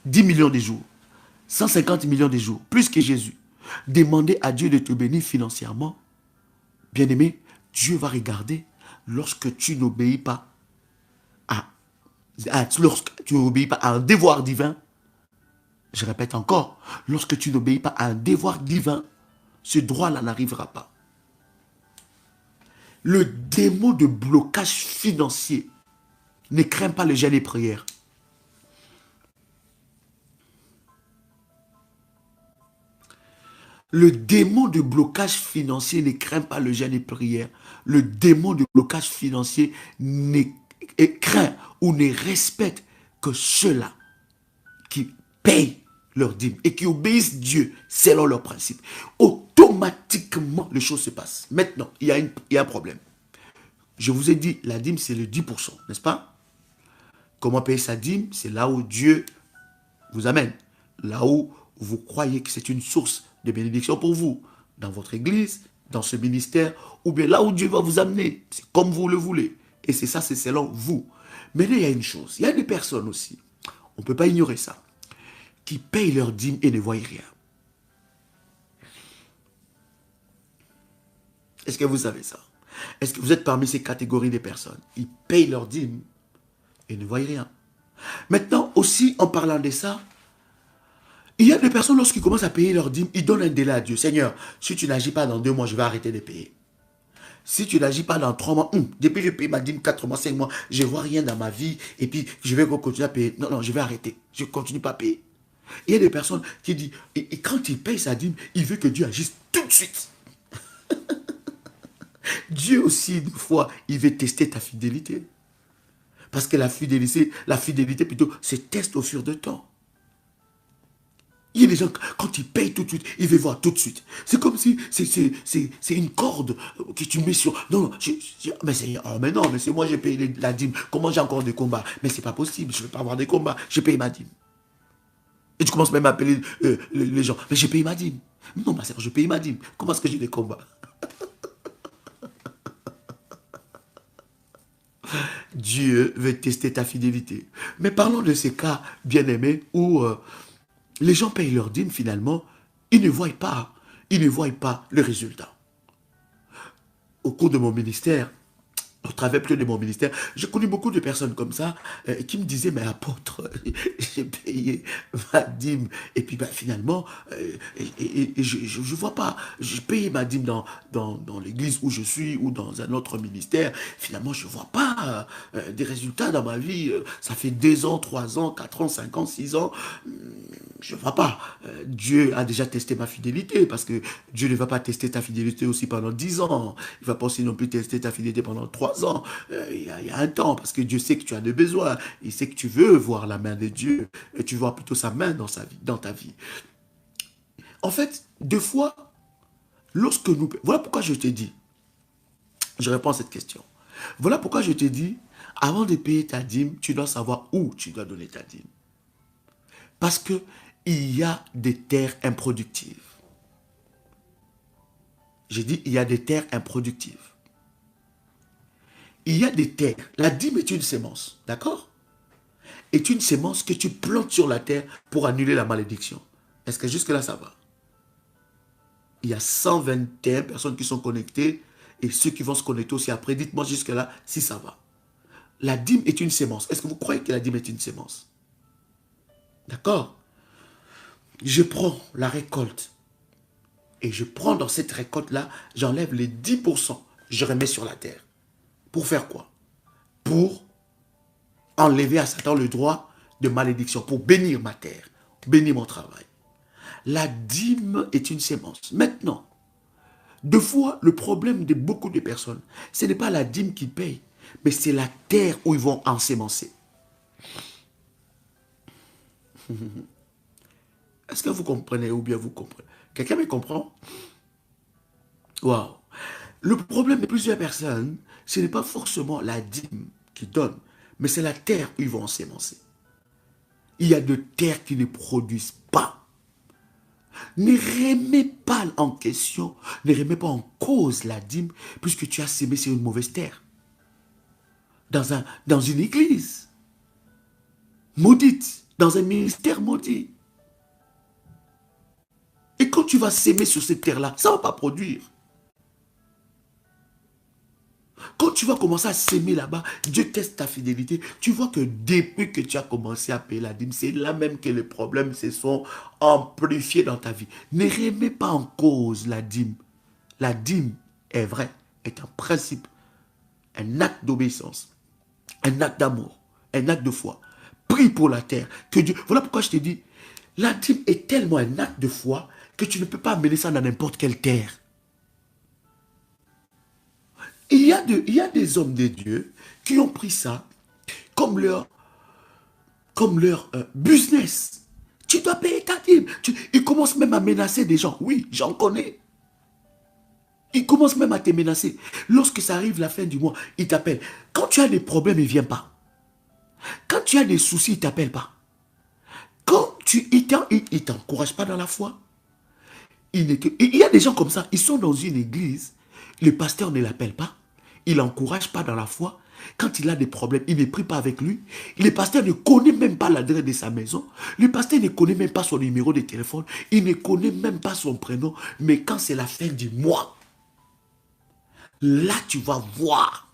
10 millions de jours, 150 millions de jours, plus que Jésus. Demander à Dieu de te bénir financièrement. Bien-aimé, Dieu va regarder lorsque tu n'obéis pas lorsque tu n'obéis pas à un devoir divin. Je répète encore, lorsque tu n'obéis pas à un devoir divin, ce droit-là n'arrivera pas. Le démon de blocage financier ne craint pas le jeûne et prière. Le démon de blocage financier ne craint pas le jeûne et prière. Le démon de blocage financier ne craint ou ne respecte que ceux-là qui payent leurs dîmes et qui obéissent Dieu selon leurs principes. Automatiquement, les choses se passent. Maintenant, il y a un problème. Je vous ai dit, la dîme, c'est le 10%, n'est-ce pas? Comment payer sa dîme? C'est là où Dieu vous amène. Là où vous croyez que c'est une source de bénédiction pour vous. Dans votre église, dans ce ministère, ou bien là où Dieu va vous amener. C'est comme vous le voulez. Et c'est ça, c'est selon vous. Mais là, il y a une chose. Il y a des personnes aussi, on ne peut pas ignorer ça, qui payent leur dîme et ne voient rien. Est-ce que vous savez ça? Est-ce que vous êtes parmi ces catégories de personnes? Ils payent leur dîme et ne voient rien. Maintenant, aussi, en parlant de ça, il y a des personnes, lorsqu'ils commencent à payer leur dîme, ils donnent un délai à Dieu. Seigneur, si tu n'agis pas dans 2 mois, je vais arrêter de payer. Si tu n'agis pas dans 3 mois, depuis que je paye ma dîme 4 mois, 5 mois, je ne vois rien dans ma vie, et puis je vais continuer à payer. Non, je vais arrêter. Je ne continue pas à payer. Il y a des personnes qui disent, et quand il paye sa dîme, il veut que Dieu agisse tout de suite. Dieu aussi, une fois, il veut tester ta fidélité. Parce que la fidélité plutôt, se teste au fur de temps. Il y a des gens, quand ils payent tout de suite, ils veulent voir tout de suite. C'est comme si c'est une corde que tu mets sur... Non, mais non, mais c'est moi, j'ai payé la dîme. Comment j'ai encore des combats? Mais c'est pas possible, je ne veux pas avoir des combats. J'ai payé ma dîme. Et tu commences même à appeler les gens. Mais j'ai payé ma dîme. Non, ma sœur, je paye ma dîme. Comment est-ce que j'ai des combats? Dieu veut tester ta fidélité. Mais parlons de ces cas bien-aimés où les gens payent leur dîme finalement, ils ne voient pas le résultat. Au cours de mon ministère, au travers plus de mon ministère, j'ai connu beaucoup de personnes comme ça qui me disaient, mais apôtre, j'ai payé ma dîme et puis finalement, je ne vois pas, j'ai payé ma dîme dans l'église où je suis ou dans un autre ministère, finalement je ne vois pas des résultats dans ma vie, ça fait 2 ans, 3 ans, 4 ans, 5 ans, 6 ans, je ne vois pas. Dieu a déjà testé ma fidélité parce que Dieu ne va pas tester ta fidélité aussi pendant 10 ans, il ne va pas aussi non plus tester ta fidélité pendant 3 ans, il y a un temps, parce que Dieu sait que tu as des besoins, il sait que tu veux voir la main de Dieu, et tu vois plutôt sa main dans ta vie. En fait, des fois, lorsque nous... Voilà pourquoi je te dis, je réponds à cette question, voilà pourquoi je te dis, avant de payer ta dîme, tu dois savoir où tu dois donner ta dîme. Parce que il y a des terres improductives. J'ai dit, il y a des terres improductives. Il y a des terres. La dîme est une sémence, d'accord? Est une sémence que tu plantes sur la terre pour annuler la malédiction. Est-ce que jusque-là, ça va? Il y a 121 personnes qui sont connectées et ceux qui vont se connecter aussi après. Dites-moi jusque-là si ça va. La dîme est une sémence. Est-ce que vous croyez que la dîme est une sémence? D'accord? Je prends la récolte et je prends dans cette récolte-là, j'enlève les 10%, je remets sur la terre. Pour faire quoi? Pour enlever à Satan le droit de malédiction, pour bénir ma terre, bénir mon travail. La dîme est une sémence. Maintenant, deux fois, le problème de beaucoup de personnes, ce n'est pas la dîme qui paye, mais c'est la terre où ils vont ensémencer. Est-ce que vous comprenez ou bien vous comprenez? Quelqu'un me comprend? Waouh! Le problème de plusieurs personnes, ce n'est pas forcément la dîme qui donne, mais c'est la terre où ils vont ensémencer. Il y a de terres qui ne produisent pas. Ne remets pas en question, ne remets pas en cause la dîme, puisque tu as sémé sur une mauvaise terre. Dans une église maudite, dans un ministère maudit. Et quand tu vas s'aimer sur cette terre-là, ça ne va pas produire. Quand tu vas commencer à s'aimer là-bas, Dieu teste ta fidélité. Tu vois que depuis que tu as commencé à payer la dîme, c'est là même que les problèmes se sont amplifiés dans ta vie. Ne remets pas en cause la dîme. La dîme est vraie, est un principe, un acte d'obéissance, un acte d'amour, un acte de foi. Prie pour la terre. Que Dieu... Voilà pourquoi je te dis, la dîme est tellement un acte de foi que tu ne peux pas amener ça dans n'importe quelle terre. Il y a des hommes de Dieu qui ont pris ça comme leur business. Tu dois payer ta dîme. Ils commencent même à menacer des gens. Oui, j'en connais. Ils commencent même à te menacer. Lorsque ça arrive la fin du mois, ils t'appellent. Quand tu as des problèmes, ils ne viennent pas. Quand tu as des soucis, ils ne t'appellent pas. Quand ils ne t'encouragent pas dans la foi. Il y a des gens comme ça. Ils sont dans une église. Le pasteur ne l'appelle pas. Il ne l'encourage pas dans la foi. Quand il a des problèmes, il ne prie pas avec lui. Le pasteur ne connaît même pas l'adresse de sa maison. Le pasteur ne connaît même pas son numéro de téléphone. Il ne connaît même pas son prénom. Mais quand c'est la fin du mois, là tu vas voir.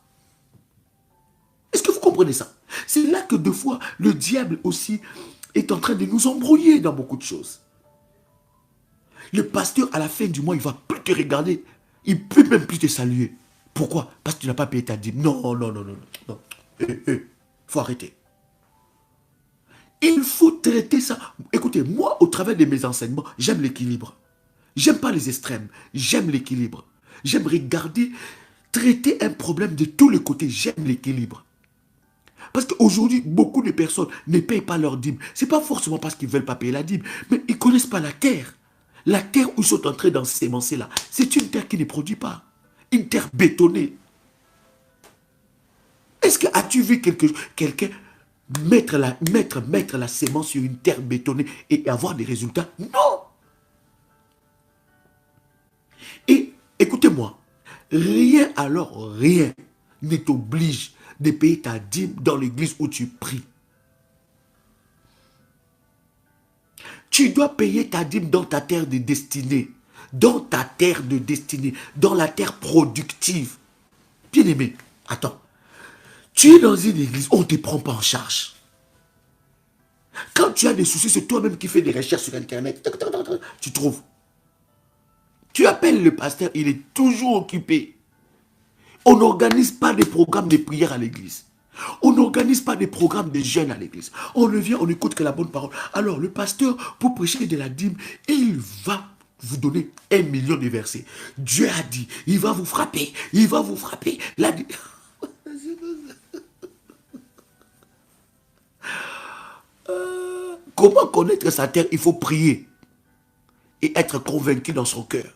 Est-ce que vous comprenez ça? C'est là que deux fois, le diable aussi est en train de nous embrouiller dans beaucoup de choses. Le pasteur, à la fin du mois, il ne va plus te regarder. Il ne peut même plus te saluer. Pourquoi? Parce que tu n'as pas payé ta dîme. Non, non, non, non, non. Il faut arrêter. Il faut traiter ça. Écoutez, moi, au travers de mes enseignements, j'aime l'équilibre. J'aime pas les extrêmes. J'aime l'équilibre. J'aime regarder, traiter un problème de tous les côtés. J'aime l'équilibre. Parce qu'aujourd'hui, beaucoup de personnes ne payent pas leur dîme. Ce n'est pas forcément parce qu'ils ne veulent pas payer la dîme, mais ils ne connaissent pas la terre. La terre où ils sont en train d'ensemencer là, c'est une terre qui ne produit pas. Une terre bétonnée. Est-ce que as-tu vu quelqu'un mettre la sémence sur une terre bétonnée et avoir des résultats? Non. Et écoutez-moi, rien ne t'oblige de payer ta dîme dans l'église où tu pries. Tu dois payer ta dîme dans ta terre de destinée. Dans ta terre de destinée. Dans la terre productive. Bien-aimé, attends. Tu es dans une église, on ne te prend pas en charge. Quand tu as des soucis, c'est toi-même qui fais des recherches sur Internet. Tu trouves. Tu appelles le pasteur, il est toujours occupé. On n'organise pas des programmes de prière à l'église. On n'organise pas des programmes de jeûne à l'église. On ne vient, on n'écoute que la bonne parole. Alors, le pasteur, pour prêcher de la dîme, il va vous donner 1 million de versets. Dieu a dit, il va vous frapper. Il va vous frapper. Comment connaître sa terre? Il faut prier et être convaincu dans son cœur.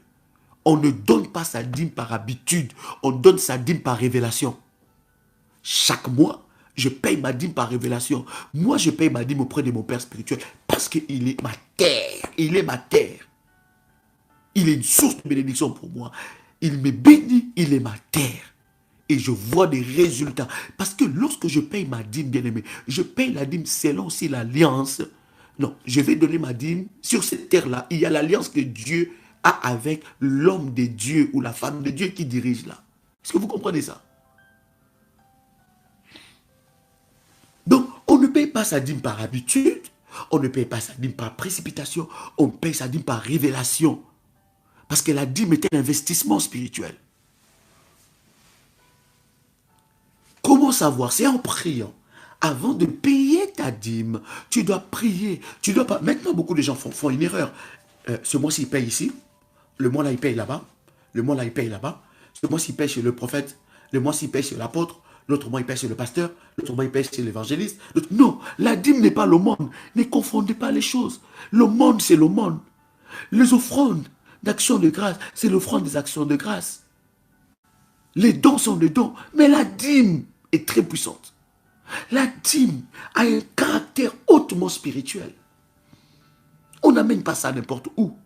On ne donne pas sa dîme par habitude. On donne sa dîme par révélation. Chaque mois, je paye ma dîme par révélation. Moi, je paye ma dîme auprès de mon Père spirituel parce qu'il est ma terre. Il est ma terre. Il est une source de bénédiction pour moi. Il me bénit, il est ma terre. Et je vois des résultats. Parce que lorsque je paye ma dîme, bien-aimé, je paye la dîme selon aussi l'alliance. Non, je vais donner ma dîme sur cette terre-là. Il y a l'alliance que Dieu a avec l'homme de Dieu ou la femme de Dieu qui dirige là. Est-ce que vous comprenez ça? Donc, on ne paye pas sa dîme par habitude. On ne paye pas sa dîme par précipitation. On paye sa dîme par révélation. Parce que la dîme est un investissement spirituel. Comment savoir? C'est en priant. Avant de payer ta dîme, tu dois prier. Tu dois pas. Maintenant, beaucoup de gens font une erreur. Ce mois-ci, il paye ici. Le mois-là, il paye là-bas. Le mois-là, il paye là-bas. Ce mois-ci, il paye chez le prophète. Le mois-ci, il paye chez l'apôtre. L'autre mois, il paye chez le pasteur. L'autre mois, il paye chez l'évangéliste. Non, la dîme n'est pas le monde. Ne confondez pas les choses. Le monde, c'est le monde. Les offrandes d'action de grâce, c'est l'offrande des actions de grâce. Les dons sont des dons. Mais la dîme est très puissante. La dîme a un caractère hautement spirituel. On n'amène pas ça n'importe où.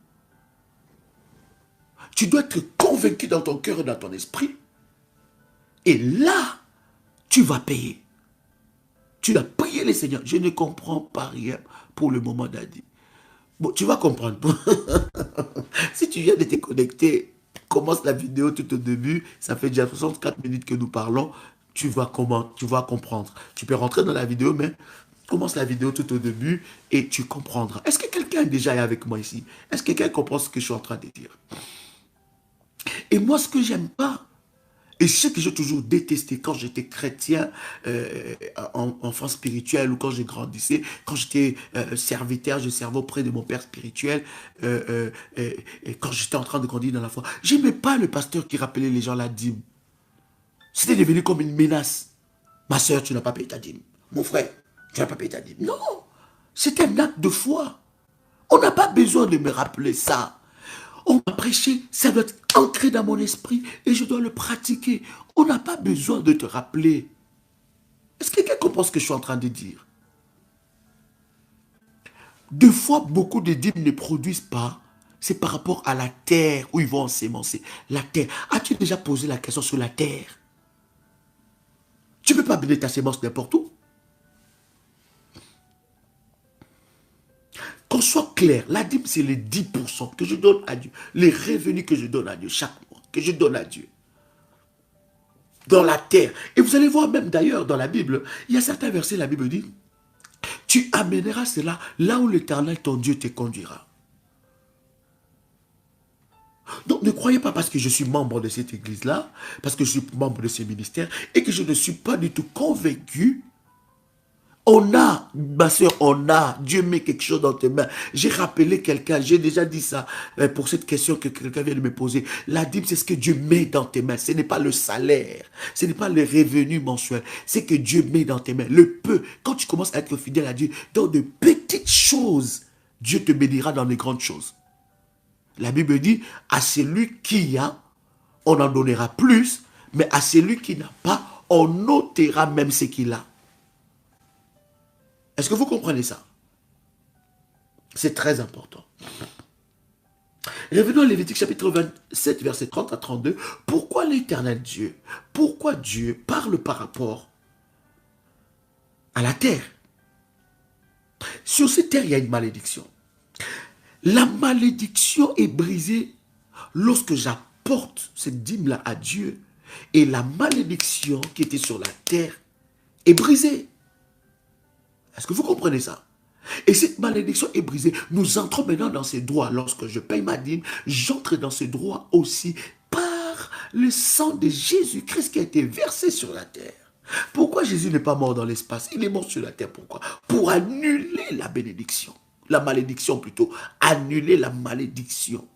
Tu dois être convaincu dans ton cœur et dans ton esprit. Et là, tu vas payer. Tu dois prier les seigneurs. Je ne comprends pas rien pour le moment d'Adi. Bon, tu vas comprendre. Si tu viens de te connecter, commence la vidéo tout au début. Ça fait déjà 64 minutes que nous parlons. Tu vas comprendre. Tu peux rentrer dans la vidéo, mais commence la vidéo tout au début et tu comprendras. Est-ce que quelqu'un est déjà avec moi ici? Est-ce que quelqu'un comprend ce que je suis en train de dire? Et moi, ce que j'aime pas, et ce que j'ai toujours détesté quand j'étais chrétien, enfant spirituel, ou quand j'ai grandissé, quand j'étais serviteur, je servais auprès de mon père spirituel, et quand j'étais en train de grandir dans la foi, j'aimais pas le pasteur qui rappelait les gens la dîme. C'était devenu comme une menace. Ma soeur, tu n'as pas payé ta dîme. Mon frère, tu n'as pas payé ta dîme. Non, c'est un acte de foi. On n'a pas besoin de me rappeler ça. On m'a prêché, ça doit être ancré dans mon esprit et je dois le pratiquer. On n'a pas besoin de te rappeler. Est-ce que quelqu'un comprend ce que je suis en train de dire? Deux fois, beaucoup de dîmes ne produisent pas. C'est par rapport à la terre où ils vont ensemencer. La terre. As-tu déjà posé la question sur la terre? Tu ne peux pas donner ta sémence n'importe où. Qu'on soit clair, la dîme, c'est les 10% que je donne à Dieu. Les revenus que je donne à Dieu chaque mois, que je donne à Dieu. Dans la terre. Et vous allez voir même d'ailleurs dans la Bible, il y a certains versets, la Bible dit, tu amèneras cela là où l'Éternel, ton Dieu, te conduira. Donc ne croyez pas parce que je suis membre de cette église-là, parce que je suis membre de ce ministère, et que je ne suis pas du tout convaincu. On a, ma soeur, Dieu met quelque chose dans tes mains. J'ai rappelé quelqu'un, j'ai déjà dit ça pour cette question que quelqu'un vient de me poser. La dîme, c'est ce que Dieu met dans tes mains. Ce n'est pas le salaire, ce n'est pas le revenu mensuel. C'est que Dieu met dans tes mains. Le peu, quand tu commences à être fidèle à Dieu, dans de petites choses, Dieu te bénira dans les grandes choses. La Bible dit, à celui qui a, on en donnera plus, mais à celui qui n'a pas, on ôtera même ce qu'il a. Est-ce que vous comprenez ça? C'est très important. Revenons à Lévitique chapitre 27, verset 30 à 32. Pourquoi l'Éternel Dieu, pourquoi Dieu parle par rapport à la terre? Sur cette terre, il y a une malédiction. La malédiction est brisée lorsque j'apporte cette dîme-là à Dieu. Et la malédiction qui était sur la terre est brisée. Est-ce que vous comprenez ça? Et cette malédiction est brisée. Nous entrons maintenant dans ces droits. Lorsque je paye ma dîme, j'entre dans ces droits aussi par le sang de Jésus-Christ qui a été versé sur la terre. Pourquoi Jésus n'est pas mort dans l'espace? Il est mort sur la terre. Pourquoi? Pour annuler la bénédiction. La malédiction plutôt. Annuler la malédiction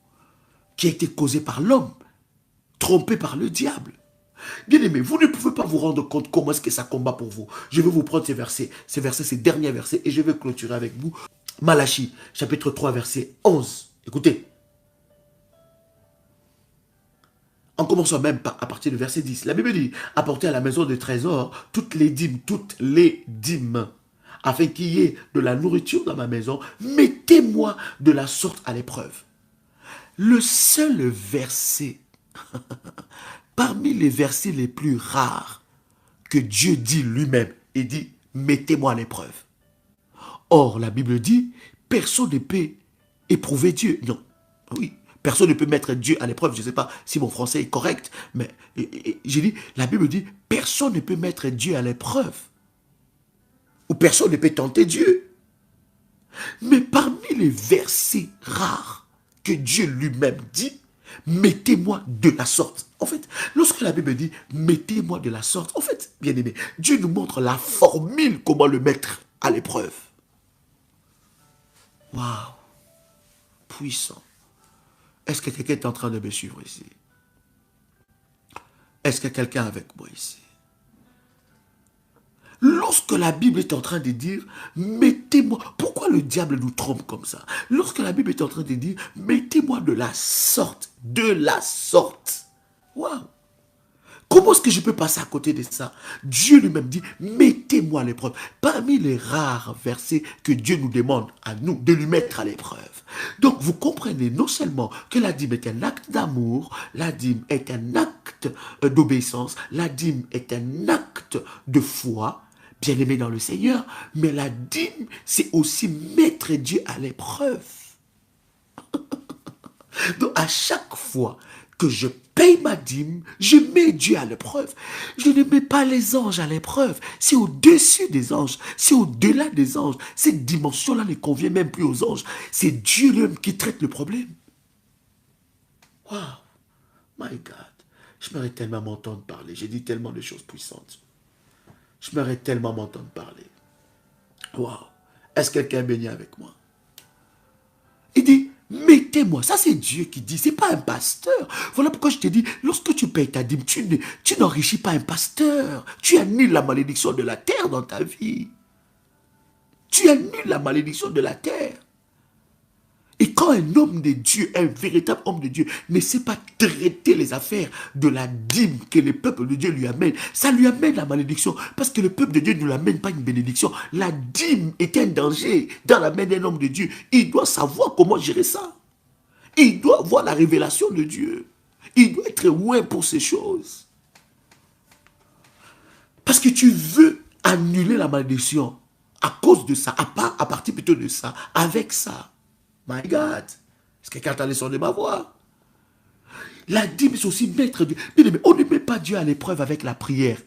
qui a été causée par l'homme, trompé par le diable. Bien aimé, vous ne pouvez pas vous rendre compte comment est-ce que ça combat pour vous. Je vais vous prendre ces derniers versets, et je vais clôturer avec vous. Malachie, chapitre 3, verset 11. Écoutez. En commençant même à partir du verset 10. La Bible dit, apportez à la maison de trésor toutes les dîmes, afin qu'il y ait de la nourriture dans ma maison. Mettez-moi de la sorte à l'épreuve. Le seul verset parmi les versets les plus rares que Dieu dit lui-même, il dit, mettez-moi à l'épreuve. Or, la Bible dit, personne ne peut éprouver Dieu. Non, oui, personne ne peut mettre Dieu à l'épreuve. Je ne sais pas si mon français est correct, mais j'ai dit, la Bible dit, personne ne peut mettre Dieu à l'épreuve. Ou personne ne peut tenter Dieu. Mais parmi les versets rares que Dieu lui-même dit, Mettez-moi de la sorte. En fait, lorsque la Bible dit mettez-moi de la sorte, en fait, bien aimé, Dieu nous montre la formule comment le mettre à l'épreuve. Waouh! Puissant. Est-ce que quelqu'un est en train de me suivre ici? Est-ce que quelqu'un est avec moi ici? Lorsque la Bible est en train de dire, mettez-moi, pourquoi le diable nous trompe comme ça? Lorsque la Bible est en train de dire, mettez-moi de la sorte, waouh! Comment est-ce que je peux passer à côté de ça? Dieu lui-même dit, mettez-moi à l'épreuve. Parmi les rares versets que Dieu nous demande à nous de lui mettre à l'épreuve. Donc vous comprenez non seulement que la dîme est un acte d'amour, la dîme est un acte d'obéissance, la dîme est un acte de foi, bien aimé dans le Seigneur, mais la dîme, c'est aussi mettre Dieu à l'épreuve. Donc à chaque fois que je paye ma dîme, je mets Dieu à l'épreuve. Je ne mets pas les anges à l'épreuve. C'est au-dessus des anges. C'est au-delà des anges. Cette dimension-là ne convient même plus aux anges. C'est Dieu lui-même qui traite le problème. Wow. My God. J'aimerais tellement m'entendre parler. J'ai dit tellement de choses puissantes. J'aimerais tellement m'entendre parler. Wow. Est-ce que quelqu'un est béni avec moi? Il dit, mettez-moi. Ça, c'est Dieu qui dit. Ce n'est pas un pasteur. Voilà pourquoi je te dis, lorsque tu payes ta dîme, tu n'enrichis pas un pasteur. Tu annules la malédiction de la terre dans ta vie. Tu annules la malédiction de la terre. Et quand un homme de Dieu, un véritable homme de Dieu, ne sait pas traiter les affaires de la dîme que le peuple de Dieu lui amène, ça lui amène la malédiction. Parce que le peuple de Dieu ne lui amène pas une bénédiction. La dîme est un danger dans la main d'un homme de Dieu. Il doit savoir comment gérer ça. Il doit voir la révélation de Dieu. Il doit être loin pour ces choses. Parce que tu veux annuler la malédiction à cause de ça, à partir plutôt de ça, avec ça. My God, est-ce que quelqu'un a le son de ma voix? La dîme, c'est aussi mettre Dieu. Mais on ne met pas Dieu à l'épreuve avec la prière.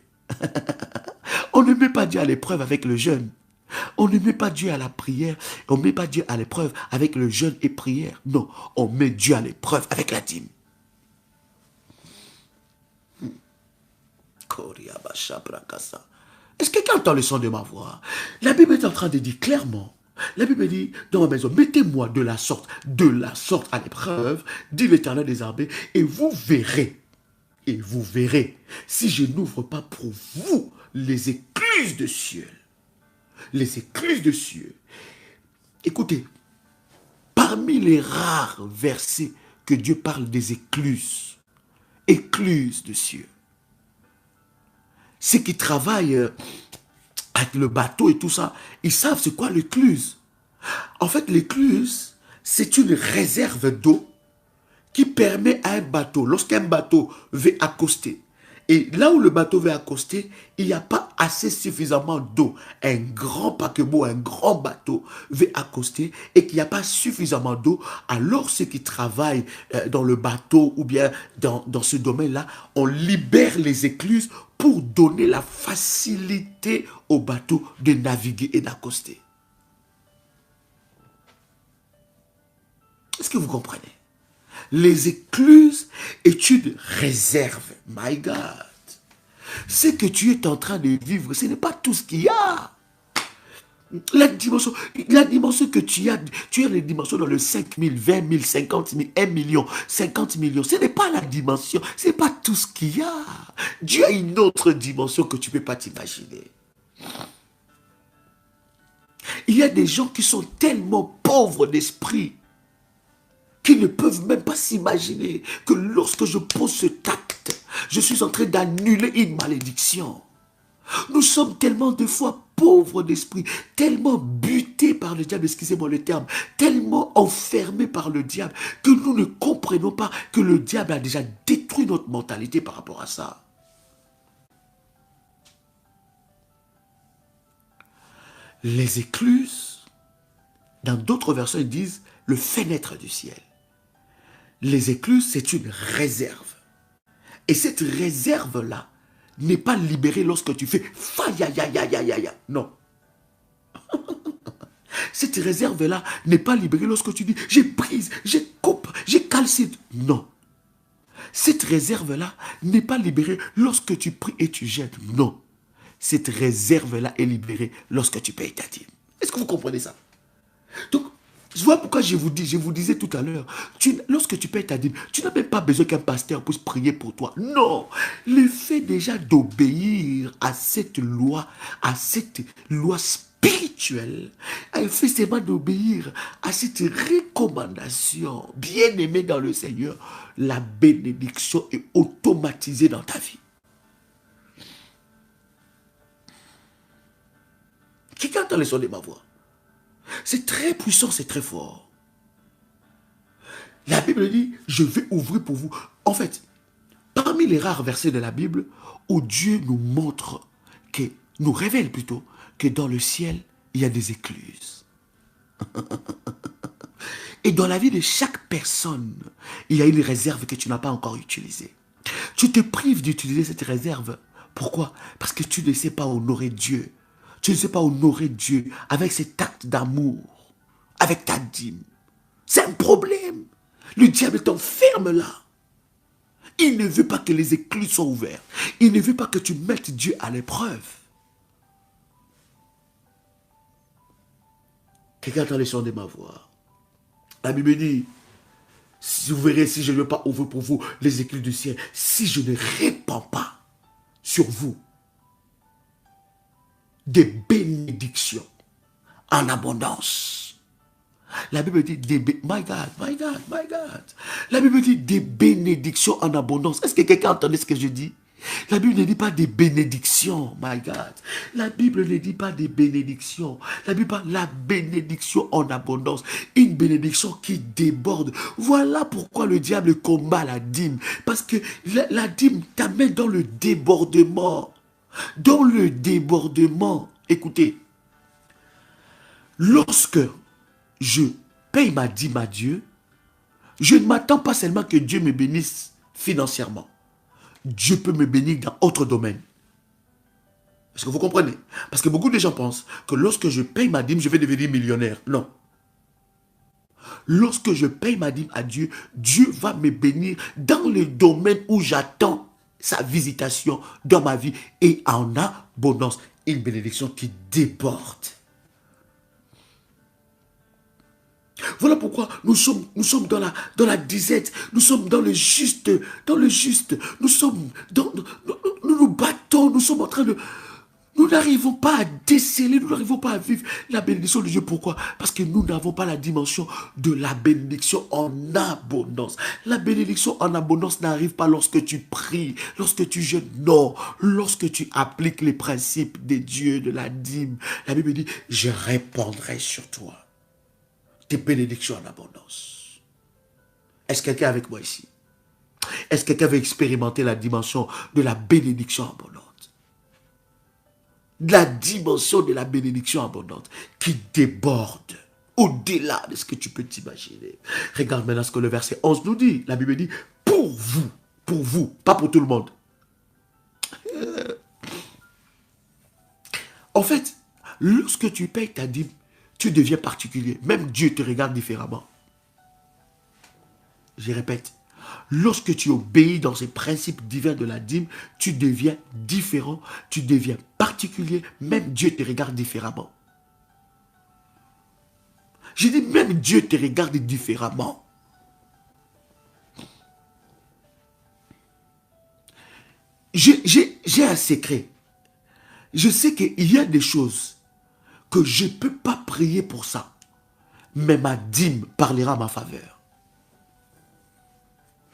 On ne met pas Dieu à l'épreuve avec le jeûne. On ne met pas Dieu à la prière. On ne met pas Dieu à l'épreuve avec le jeûne et prière. Non, on met Dieu à l'épreuve avec la dîme. Est-ce que quelqu'un entend le son de ma voix? La Bible est en train de dire clairement. La Bible dit dans ma maison, mettez-moi de la sorte à l'épreuve, dit l'Éternel des armées, et vous verrez, si je n'ouvre pas pour vous les écluses de cieux. Les écluses de cieux. Écoutez, parmi les rares versets que Dieu parle des écluses de cieux, ceux qui travaillent avec le bateau et tout ça, ils savent c'est quoi l'écluse. En fait, l'écluse, c'est une réserve d'eau qui permet à un bateau, lorsqu'un bateau veut accoster, et là où le bateau veut accoster, il n'y a pas assez suffisamment d'eau. Un grand paquebot, un grand bateau veut accoster et qu'il n'y a pas suffisamment d'eau. Alors ceux qui travaillent dans le bateau ou bien dans ce domaine-là, on libère les écluses pour donner la facilité au bateau de naviguer et d'accoster. Est-ce que vous comprenez? Les écluses est une réserve. My God. Ce que tu es en train de vivre, ce n'est pas tout ce qu'il y a. La dimension que tu as les dimensions dans le 5 000, 20 000, 50 000, 1 million, 50 millions. Ce n'est pas la dimension, ce n'est pas tout ce qu'il y a. Dieu a une autre dimension que tu ne peux pas t'imaginer. Il y a des gens qui sont tellement pauvres d'esprit qui ne peuvent même pas s'imaginer que lorsque je pose ce acte, je suis en train d'annuler une malédiction. Nous sommes tellement de fois pauvres d'esprit, tellement butés par le diable, excusez-moi le terme, tellement enfermés par le diable, que nous ne comprenons pas que le diable a déjà détruit notre mentalité par rapport à ça. Les écluses, dans d'autres versions, ils disent le fenêtre du ciel. Les écluses, c'est une réserve. Et cette réserve-là n'est pas libérée lorsque tu fais fa-ya-ya-ya-ya-ya-ya. Non. Cette réserve-là n'est pas libérée lorsque tu dis j'ai prise, j'ai coupe, j'ai calcine. Non. Cette réserve-là n'est pas libérée lorsque tu pries et tu jettes. Non. Cette réserve-là est libérée lorsque tu payes ta dîme. Est-ce que vous comprenez ça? Donc, voilà pourquoi je vous disais tout à l'heure, lorsque tu payes ta dîme, tu n'as même pas besoin qu'un pasteur puisse prier pour toi. Non, le fait déjà d'obéir à cette loi spirituelle, le fait seulement d'obéir à cette recommandation, bien aimée dans le Seigneur, la bénédiction est automatisée dans ta vie. Quelqu'un entend le son de ma voix? C'est très puissant, c'est très fort. La Bible dit, je vais ouvrir pour vous. En fait, parmi les rares versets de la Bible où Dieu nous montre, nous révèle plutôt, que dans le ciel, il y a des écluses. Et dans la vie de chaque personne, il y a une réserve que tu n'as pas encore utilisée. Tu te prives d'utiliser cette réserve. Pourquoi? Parce que tu ne sais pas honorer Dieu. Tu ne sais pas honorer Dieu avec cet acte d'amour, avec ta dîme. C'est un problème. Le diable t'enferme là. Il ne veut pas que les écluses soient ouvertes. Il ne veut pas que tu mettes Dieu à l'épreuve. Quelqu'un entend le son de ma voix. La Bible dit, si vous verrez, si je ne veux pas ouvrir pour vous les écluses du ciel, si je ne répands pas sur vous des bénédictions en abondance. La Bible dit, my God. La Bible dit des bénédictions en abondance. Est-ce que quelqu'un entendait ce que je dis? La Bible ne dit pas des bénédictions, my God. La Bible ne dit pas des bénédictions. La Bible parle de la bénédiction en abondance. Une bénédiction qui déborde. Voilà pourquoi le diable combat la dîme. Parce que la dîme t'amène dans le débordement. Dans le débordement. Écoutez, lorsque je paye ma dîme à Dieu, je ne m'attends pas seulement que Dieu me bénisse financièrement. Dieu peut me bénir dans d'autres domaines. Est-ce que vous comprenez? Parce que beaucoup de gens pensent que lorsque je paye ma dîme, je vais devenir millionnaire. Non. Lorsque je paye ma dîme à Dieu, Dieu va me bénir dans le domaine où j'attends sa visitation dans ma vie et en abondance. Une bénédiction qui déborde. Voilà pourquoi nous sommes dans la disette, nous sommes dans le juste, nous battons, nous sommes en train de, nous n'arrivons pas à déceler, nous n'arrivons pas à vivre la bénédiction de Dieu. Pourquoi? Parce que nous n'avons pas la dimension de la bénédiction en abondance. La bénédiction en abondance n'arrive pas lorsque tu pries, lorsque tu jeûnes, non, lorsque tu appliques les principes de Dieu, de la dîme. La Bible dit, je répandrai sur toi des bénédictions en abondance. Est-ce quelqu'un avec moi ici? Est-ce que quelqu'un veut expérimenter la dimension de la bénédiction abondante? La dimension de la bénédiction abondante qui déborde au-delà de ce que tu peux t'imaginer. Regarde maintenant ce que le verset 11 nous dit. La Bible dit, pour vous, pas pour tout le monde. En fait, lorsque tu payes ta dîme, tu deviens particulier. Même Dieu te regarde différemment. Je répète, lorsque tu obéis dans ces principes divins de la dîme, tu deviens différent, tu deviens particulier. Même Dieu te regarde différemment. Je dis, même Dieu te regarde différemment. J'ai un secret. Je sais qu'il y a des choses que je ne peux pas prier pour ça. Mais ma dîme parlera en ma faveur.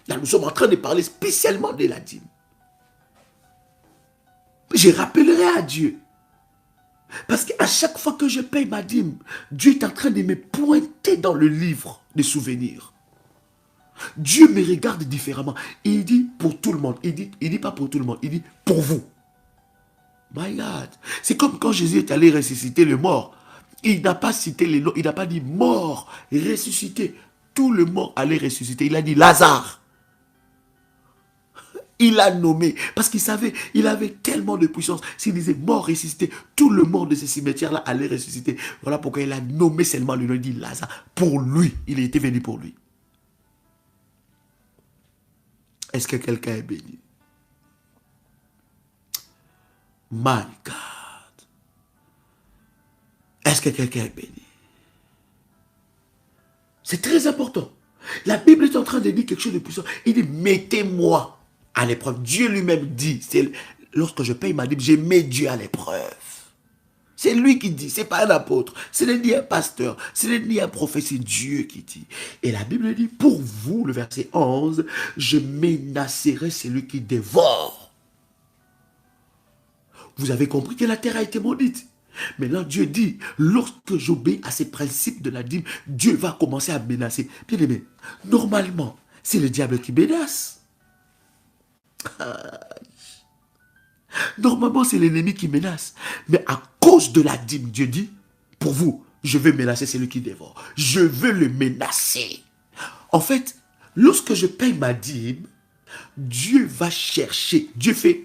Là, nous sommes en train de parler spécialement de la dîme. Je rappellerai à Dieu. Parce qu'à chaque fois que je paye ma dîme, Dieu est en train de me pointer dans le livre des souvenirs. Dieu me regarde différemment. Et il dit pour tout le monde. Il dit pas pour tout le monde, il dit pour vous. My God. C'est comme quand Jésus est allé ressusciter le mort. Il n'a pas cité les noms. Il n'a pas dit mort, ressuscité. Tout le mort allait ressusciter. Il a dit Lazare. Il a nommé. Parce qu'il savait, il avait tellement de puissance. S'il disait mort, ressuscité, tout le monde de ce cimetière-là allait ressusciter. Voilà pourquoi il a nommé seulement le nom. Il dit Lazare. Pour lui. Il était venu pour lui. Est-ce que quelqu'un est béni? My God. Est-ce que quelqu'un est béni? C'est très important. La Bible est en train de dire quelque chose de puissant. Il dit, mettez-moi à l'épreuve. Dieu lui-même dit, lorsque je paye ma dîme, je mets Dieu à l'épreuve. C'est lui qui dit, c'est pas un apôtre, ce n'est ni un pasteur, ce n'est ni un prophète, c'est Dieu qui dit. Et la Bible dit, pour vous, le verset 11, je menacerai celui qui dévore. Vous avez compris que la terre a été maudite. Maintenant, Dieu dit, lorsque j'obéis à ces principes de la dîme, Dieu va commencer à menacer. Bien aimé, normalement, c'est le diable qui menace. Normalement, c'est l'ennemi qui menace. Mais à cause de la dîme, Dieu dit, pour vous, je veux menacer celui qui dévore. Je veux le menacer. En fait, lorsque je paye ma dîme, Dieu va chercher. Dieu fait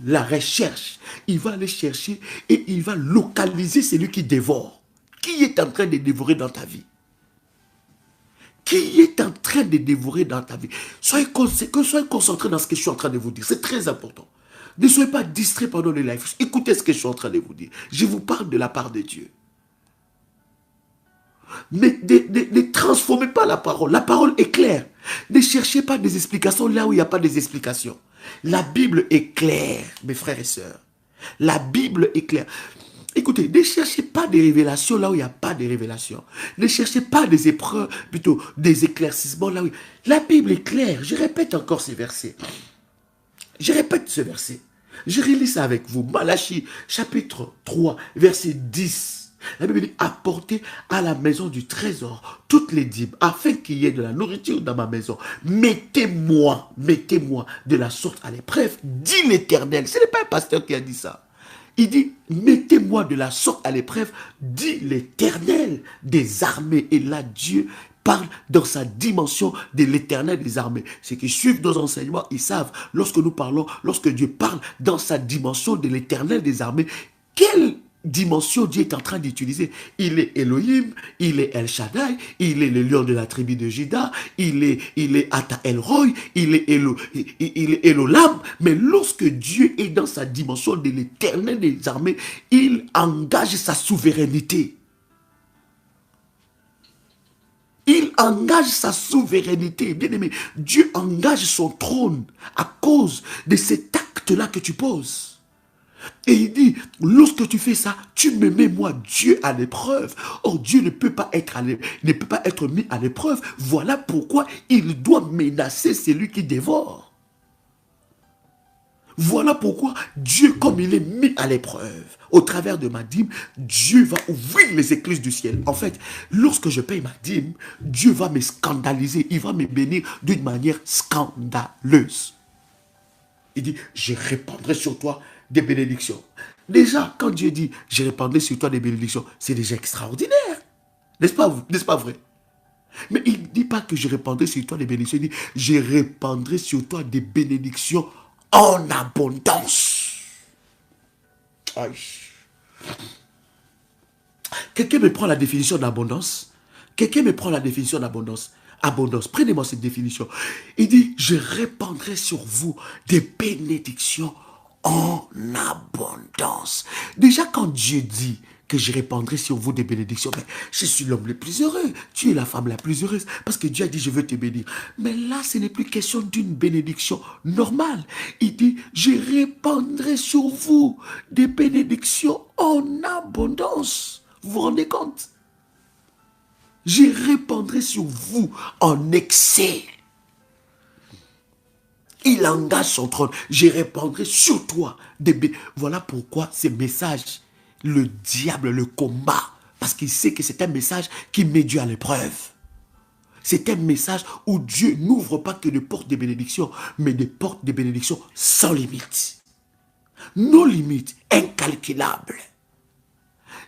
la recherche. Il va aller chercher et il va localiser celui qui dévore. Qui est en train de dévorer dans ta vie? Qui est en train de dévorer dans ta vie? Soyez concentrés dans ce que je suis en train de vous dire. C'est très important. Ne soyez pas distraits pendant le live. Écoutez ce que je suis en train de vous dire. Je vous parle de la part de Dieu. Ne transformez pas la parole. La parole est claire. Ne cherchez pas des explications là où il n'y a pas des explications. La Bible est claire, mes frères et sœurs. La Bible est claire. Écoutez, ne cherchez pas des révélations là où il n'y a pas de révélations. Ne cherchez pas des épreuves, plutôt des éclaircissements là où... La Bible est claire. Je répète encore ces versets. Je répète ce verset. Je relis ça avec vous. Malachie, chapitre 3, verset 10. La Bible dit, apportez à la maison du trésor toutes les dîmes, afin qu'il y ait de la nourriture dans ma maison. Mettez-moi de la sorte à l'épreuve, dit l'Éternel. Ce n'est pas un pasteur qui a dit ça. Il dit, mettez-moi de la sorte à l'épreuve, dit l'Éternel des armées. Et là, Dieu parle dans sa dimension de l'Éternel des armées. Ceux qui suivent nos enseignements, ils savent, lorsque nous parlons, lorsque Dieu parle dans sa dimension de l'Éternel des armées, quelle dimension Dieu est en train d'utiliser? Il est Elohim, il est El Shaddai, il est le lion de la tribu de Juda, il est Ata El Roy, il est Elolam. Mais lorsque Dieu est dans sa dimension de l'Éternel des armées, il engage sa souveraineté. Il engage sa souveraineté. Bien aimé, Dieu engage son trône à cause de cet acte-là que tu poses. Et il dit, lorsque tu fais ça, tu me mets moi, Dieu, à l'épreuve. Or, Dieu ne peut pas être mis à l'épreuve. Voilà pourquoi il doit menacer celui qui dévore. Voilà pourquoi Dieu, comme il est mis à l'épreuve, au travers de ma dîme, Dieu va ouvrir les écluses du ciel. En fait, lorsque je paye ma dîme, Dieu va me scandaliser. Il va me bénir d'une manière scandaleuse. Il dit, je répandrai sur toi des bénédictions. Déjà, quand Dieu dit, je répandrai sur toi des bénédictions, c'est déjà extraordinaire. N'est-ce pas vrai? Mais il ne dit pas que je répandrai sur toi des bénédictions. Il dit, je répandrai sur toi des bénédictions en abondance. Aïe. Quelqu'un me prend la définition d'abondance? Quelqu'un me prend la définition d'abondance? Abondance, prenez-moi cette définition. Il dit, je répandrai sur vous des bénédictions en abondance. Déjà, quand Dieu dit que je répandrai sur vous des bénédictions, mais je suis l'homme le plus heureux. Tu es la femme la plus heureuse. Parce que Dieu a dit, je veux te bénir. Mais là, ce n'est plus question d'une bénédiction normale. Il dit, je répandrai sur vous des bénédictions en abondance. Vous vous rendez compte? Je répandrai sur vous en excès. Il engage son trône. Je répandrai sur toi des bénédictions. Voilà pourquoi ces messages, le diable le combat. Parce qu'il sait que c'est un message qui met Dieu à l'épreuve. C'est un message où Dieu n'ouvre pas que des portes de bénédiction, mais des portes de bénédiction sans limite. Nos limites, incalculables.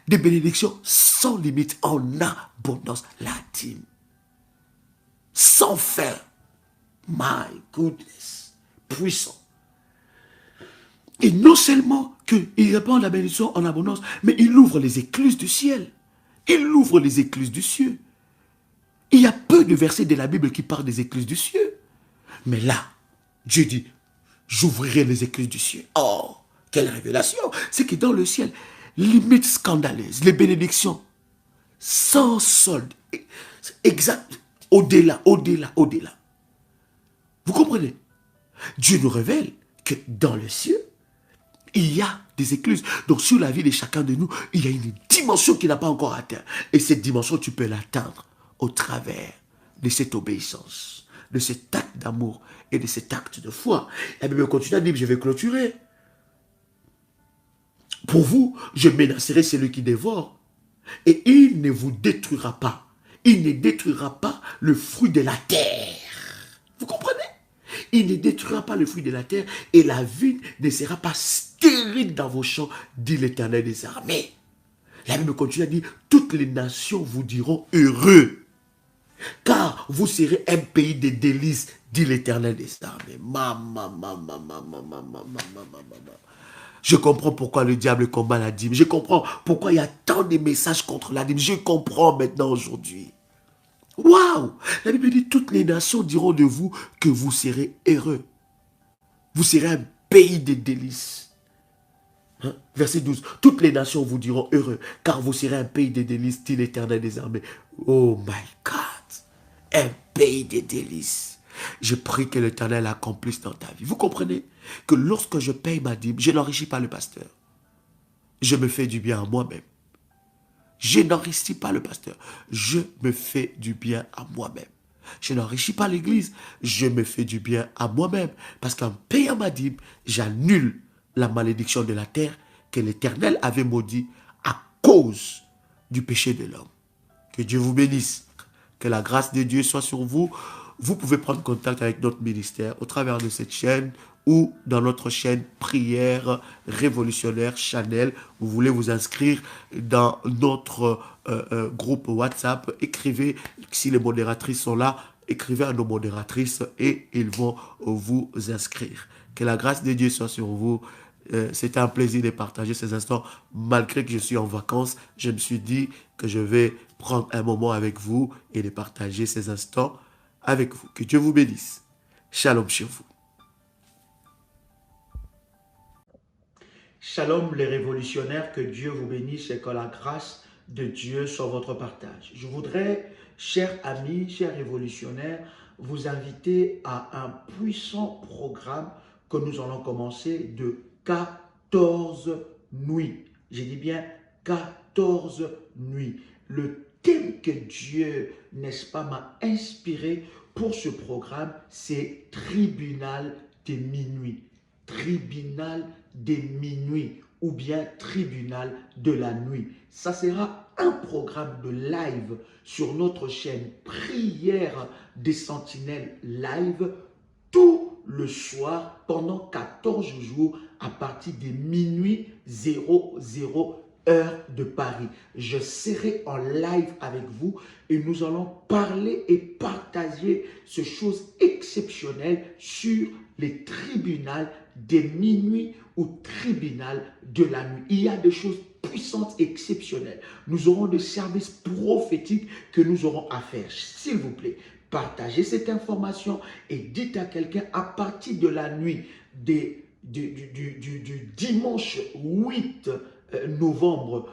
Des bénédictions sans limite, en abondance, la dîme. Sans fin. My goodness. Puissant. Et non seulement qu'il répand la bénédiction en abondance, mais il ouvre les écluses du ciel. Il ouvre les écluses du ciel. Il y a peu de versets de la Bible qui parlent des écluses du ciel. Mais là, Dieu dit, j'ouvrirai les écluses du ciel. Oh, quelle révélation! C'est que dans le ciel, limite scandaleuse, les bénédictions sans solde, exact, au-delà, au-delà, au-delà. Vous comprenez? Dieu nous révèle que dans le ciel, il y a des écluses. Donc sur la vie de chacun de nous, il y a une dimension qui n'a pas encore atteint. Et cette dimension, tu peux l'atteindre au travers de cette obéissance, de cet acte d'amour et de cet acte de foi. La Bible continue à dire, je vais clôturer. Pour vous, je menacerai celui qui dévore. Et il ne vous détruira pas. Il ne détruira pas le fruit de la terre. Vous comprenez? Il ne détruira pas le fruit de la terre et la vigne ne sera pas stérile dans vos champs, dit l'Éternel des armées. La Bible continue à dire, toutes les nations vous diront heureux, car vous serez un pays de délices, dit l'Éternel des armées. Je comprends pourquoi le diable combat la dîme. Je comprends pourquoi il y a tant de messages contre la dîme. Je comprends maintenant aujourd'hui. Waouh! La Bible dit, toutes les nations diront de vous que vous serez heureux. Vous serez un pays de délices. Hein? Verset 12. Toutes les nations vous diront heureux, car vous serez un pays de délices, dit l'Éternel des armées. Oh my God! Un pays de délices. Je prie que l'Éternel accomplisse dans ta vie. Vous comprenez que lorsque je paye ma dîme, je n'enrichis pas le pasteur. Je me fais du bien à moi-même. Je n'enrichis pas le pasteur. Je me fais du bien à moi-même. Je n'enrichis pas l'église. Je me fais du bien à moi-même. Parce qu'en payant ma dîme, j'annule la malédiction de la terre que l'Éternel avait maudit à cause du péché de l'homme. Que Dieu vous bénisse. Que la grâce de Dieu soit sur vous. Vous pouvez prendre contact avec notre ministère au travers de cette chaîne ou dans notre chaîne Prière Révolutionnaire Channel. Vous voulez vous inscrire dans notre groupe WhatsApp, écrivez, si les modératrices sont là, écrivez à nos modératrices et ils vont vous inscrire. Que la grâce de Dieu soit sur vous. C'était un plaisir de partager ces instants. Malgré que je suis en vacances, je me suis dit que je vais prendre un moment avec vous et de partager ces instants avec vous. Que Dieu vous bénisse. Shalom sur vous. Shalom les révolutionnaires, que Dieu vous bénisse et que la grâce de Dieu soit votre partage. Je voudrais, chers amis, chers révolutionnaires, vous inviter à un puissant programme que nous allons commencer de 14 nuits. J'ai dit bien 14 nuits. Le thème que Dieu, n'est-ce pas, m'a inspiré pour ce programme, c'est tribunal de minuit. Tribunal de minuit ou bien tribunal de la nuit. Ça sera un programme de live sur notre chaîne Prière des Sentinelles Live tout le soir pendant 14 jours à partir de minuit 00 heure de Paris. Je serai en live avec vous et nous allons parler et partager ces choses exceptionnelles sur les tribunaux de minuit ou tribunal de la nuit. Il y a des choses puissantes et exceptionnelles. Nous aurons des services prophétiques que nous aurons à faire. S'il vous plaît, partagez cette information et dites à quelqu'un à partir de la nuit du dimanche 8 novembre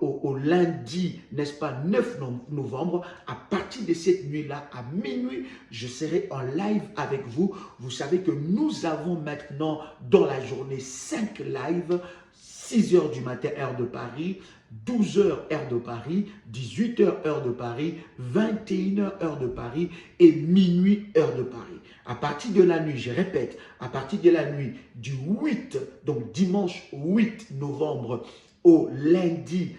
au lundi, n'est-ce pas, 9 novembre, à partir de cette nuit-là, à minuit, je serai en live avec vous. Vous savez que nous avons maintenant dans la journée 5 lives, 6 heures du matin, heure de Paris, 12 heures, heure de Paris, 18 heures, heure de Paris, 21 heures, heure de Paris et minuit, heure de Paris. À partir de la nuit, je répète, à partir de la nuit du 8, donc dimanche 8 novembre au lundi,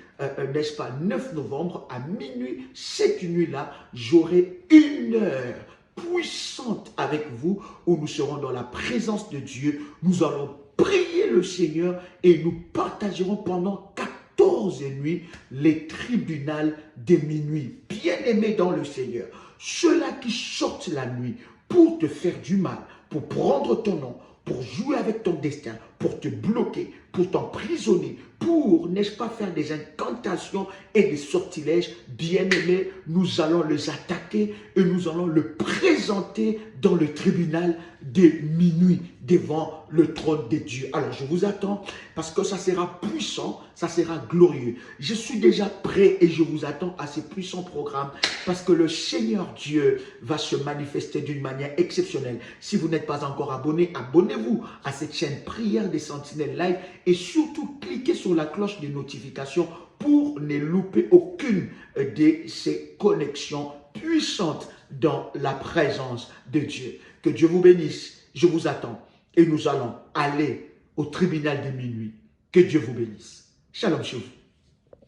n'est-ce pas, 9 novembre à minuit, cette nuit-là, j'aurai une heure puissante avec vous où nous serons dans la présence de Dieu. Nous allons prier le Seigneur et nous partagerons pendant 14 nuits les tribunaux de minuit. Bien-aimés dans le Seigneur, ceux-là qui sortent la nuit pour te faire du mal, pour prendre ton nom, pour jouer avec ton destin, pour te bloquer, pour t'emprisonner, pour, n'est-ce pas, faire des incantations et des sortilèges, bien-aimés, nous allons les attaquer et nous allons le présenter présenter dans le tribunal de minuit devant le trône de Dieu. Alors je vous attends parce que ça sera puissant, ça sera glorieux. Je suis déjà prêt et je vous attends à ces puissants programmes parce que le Seigneur Dieu va se manifester d'une manière exceptionnelle. Si vous n'êtes pas encore abonné, abonnez-vous à cette chaîne Prière des Sentinelles Live et surtout cliquez sur la cloche de notification pour ne louper aucune de ces connexions puissantes dans la présence de Dieu. Que Dieu vous bénisse. Je vous attends. Et nous allons aller au tribunal de minuit. Que Dieu vous bénisse. Shalom chez vous.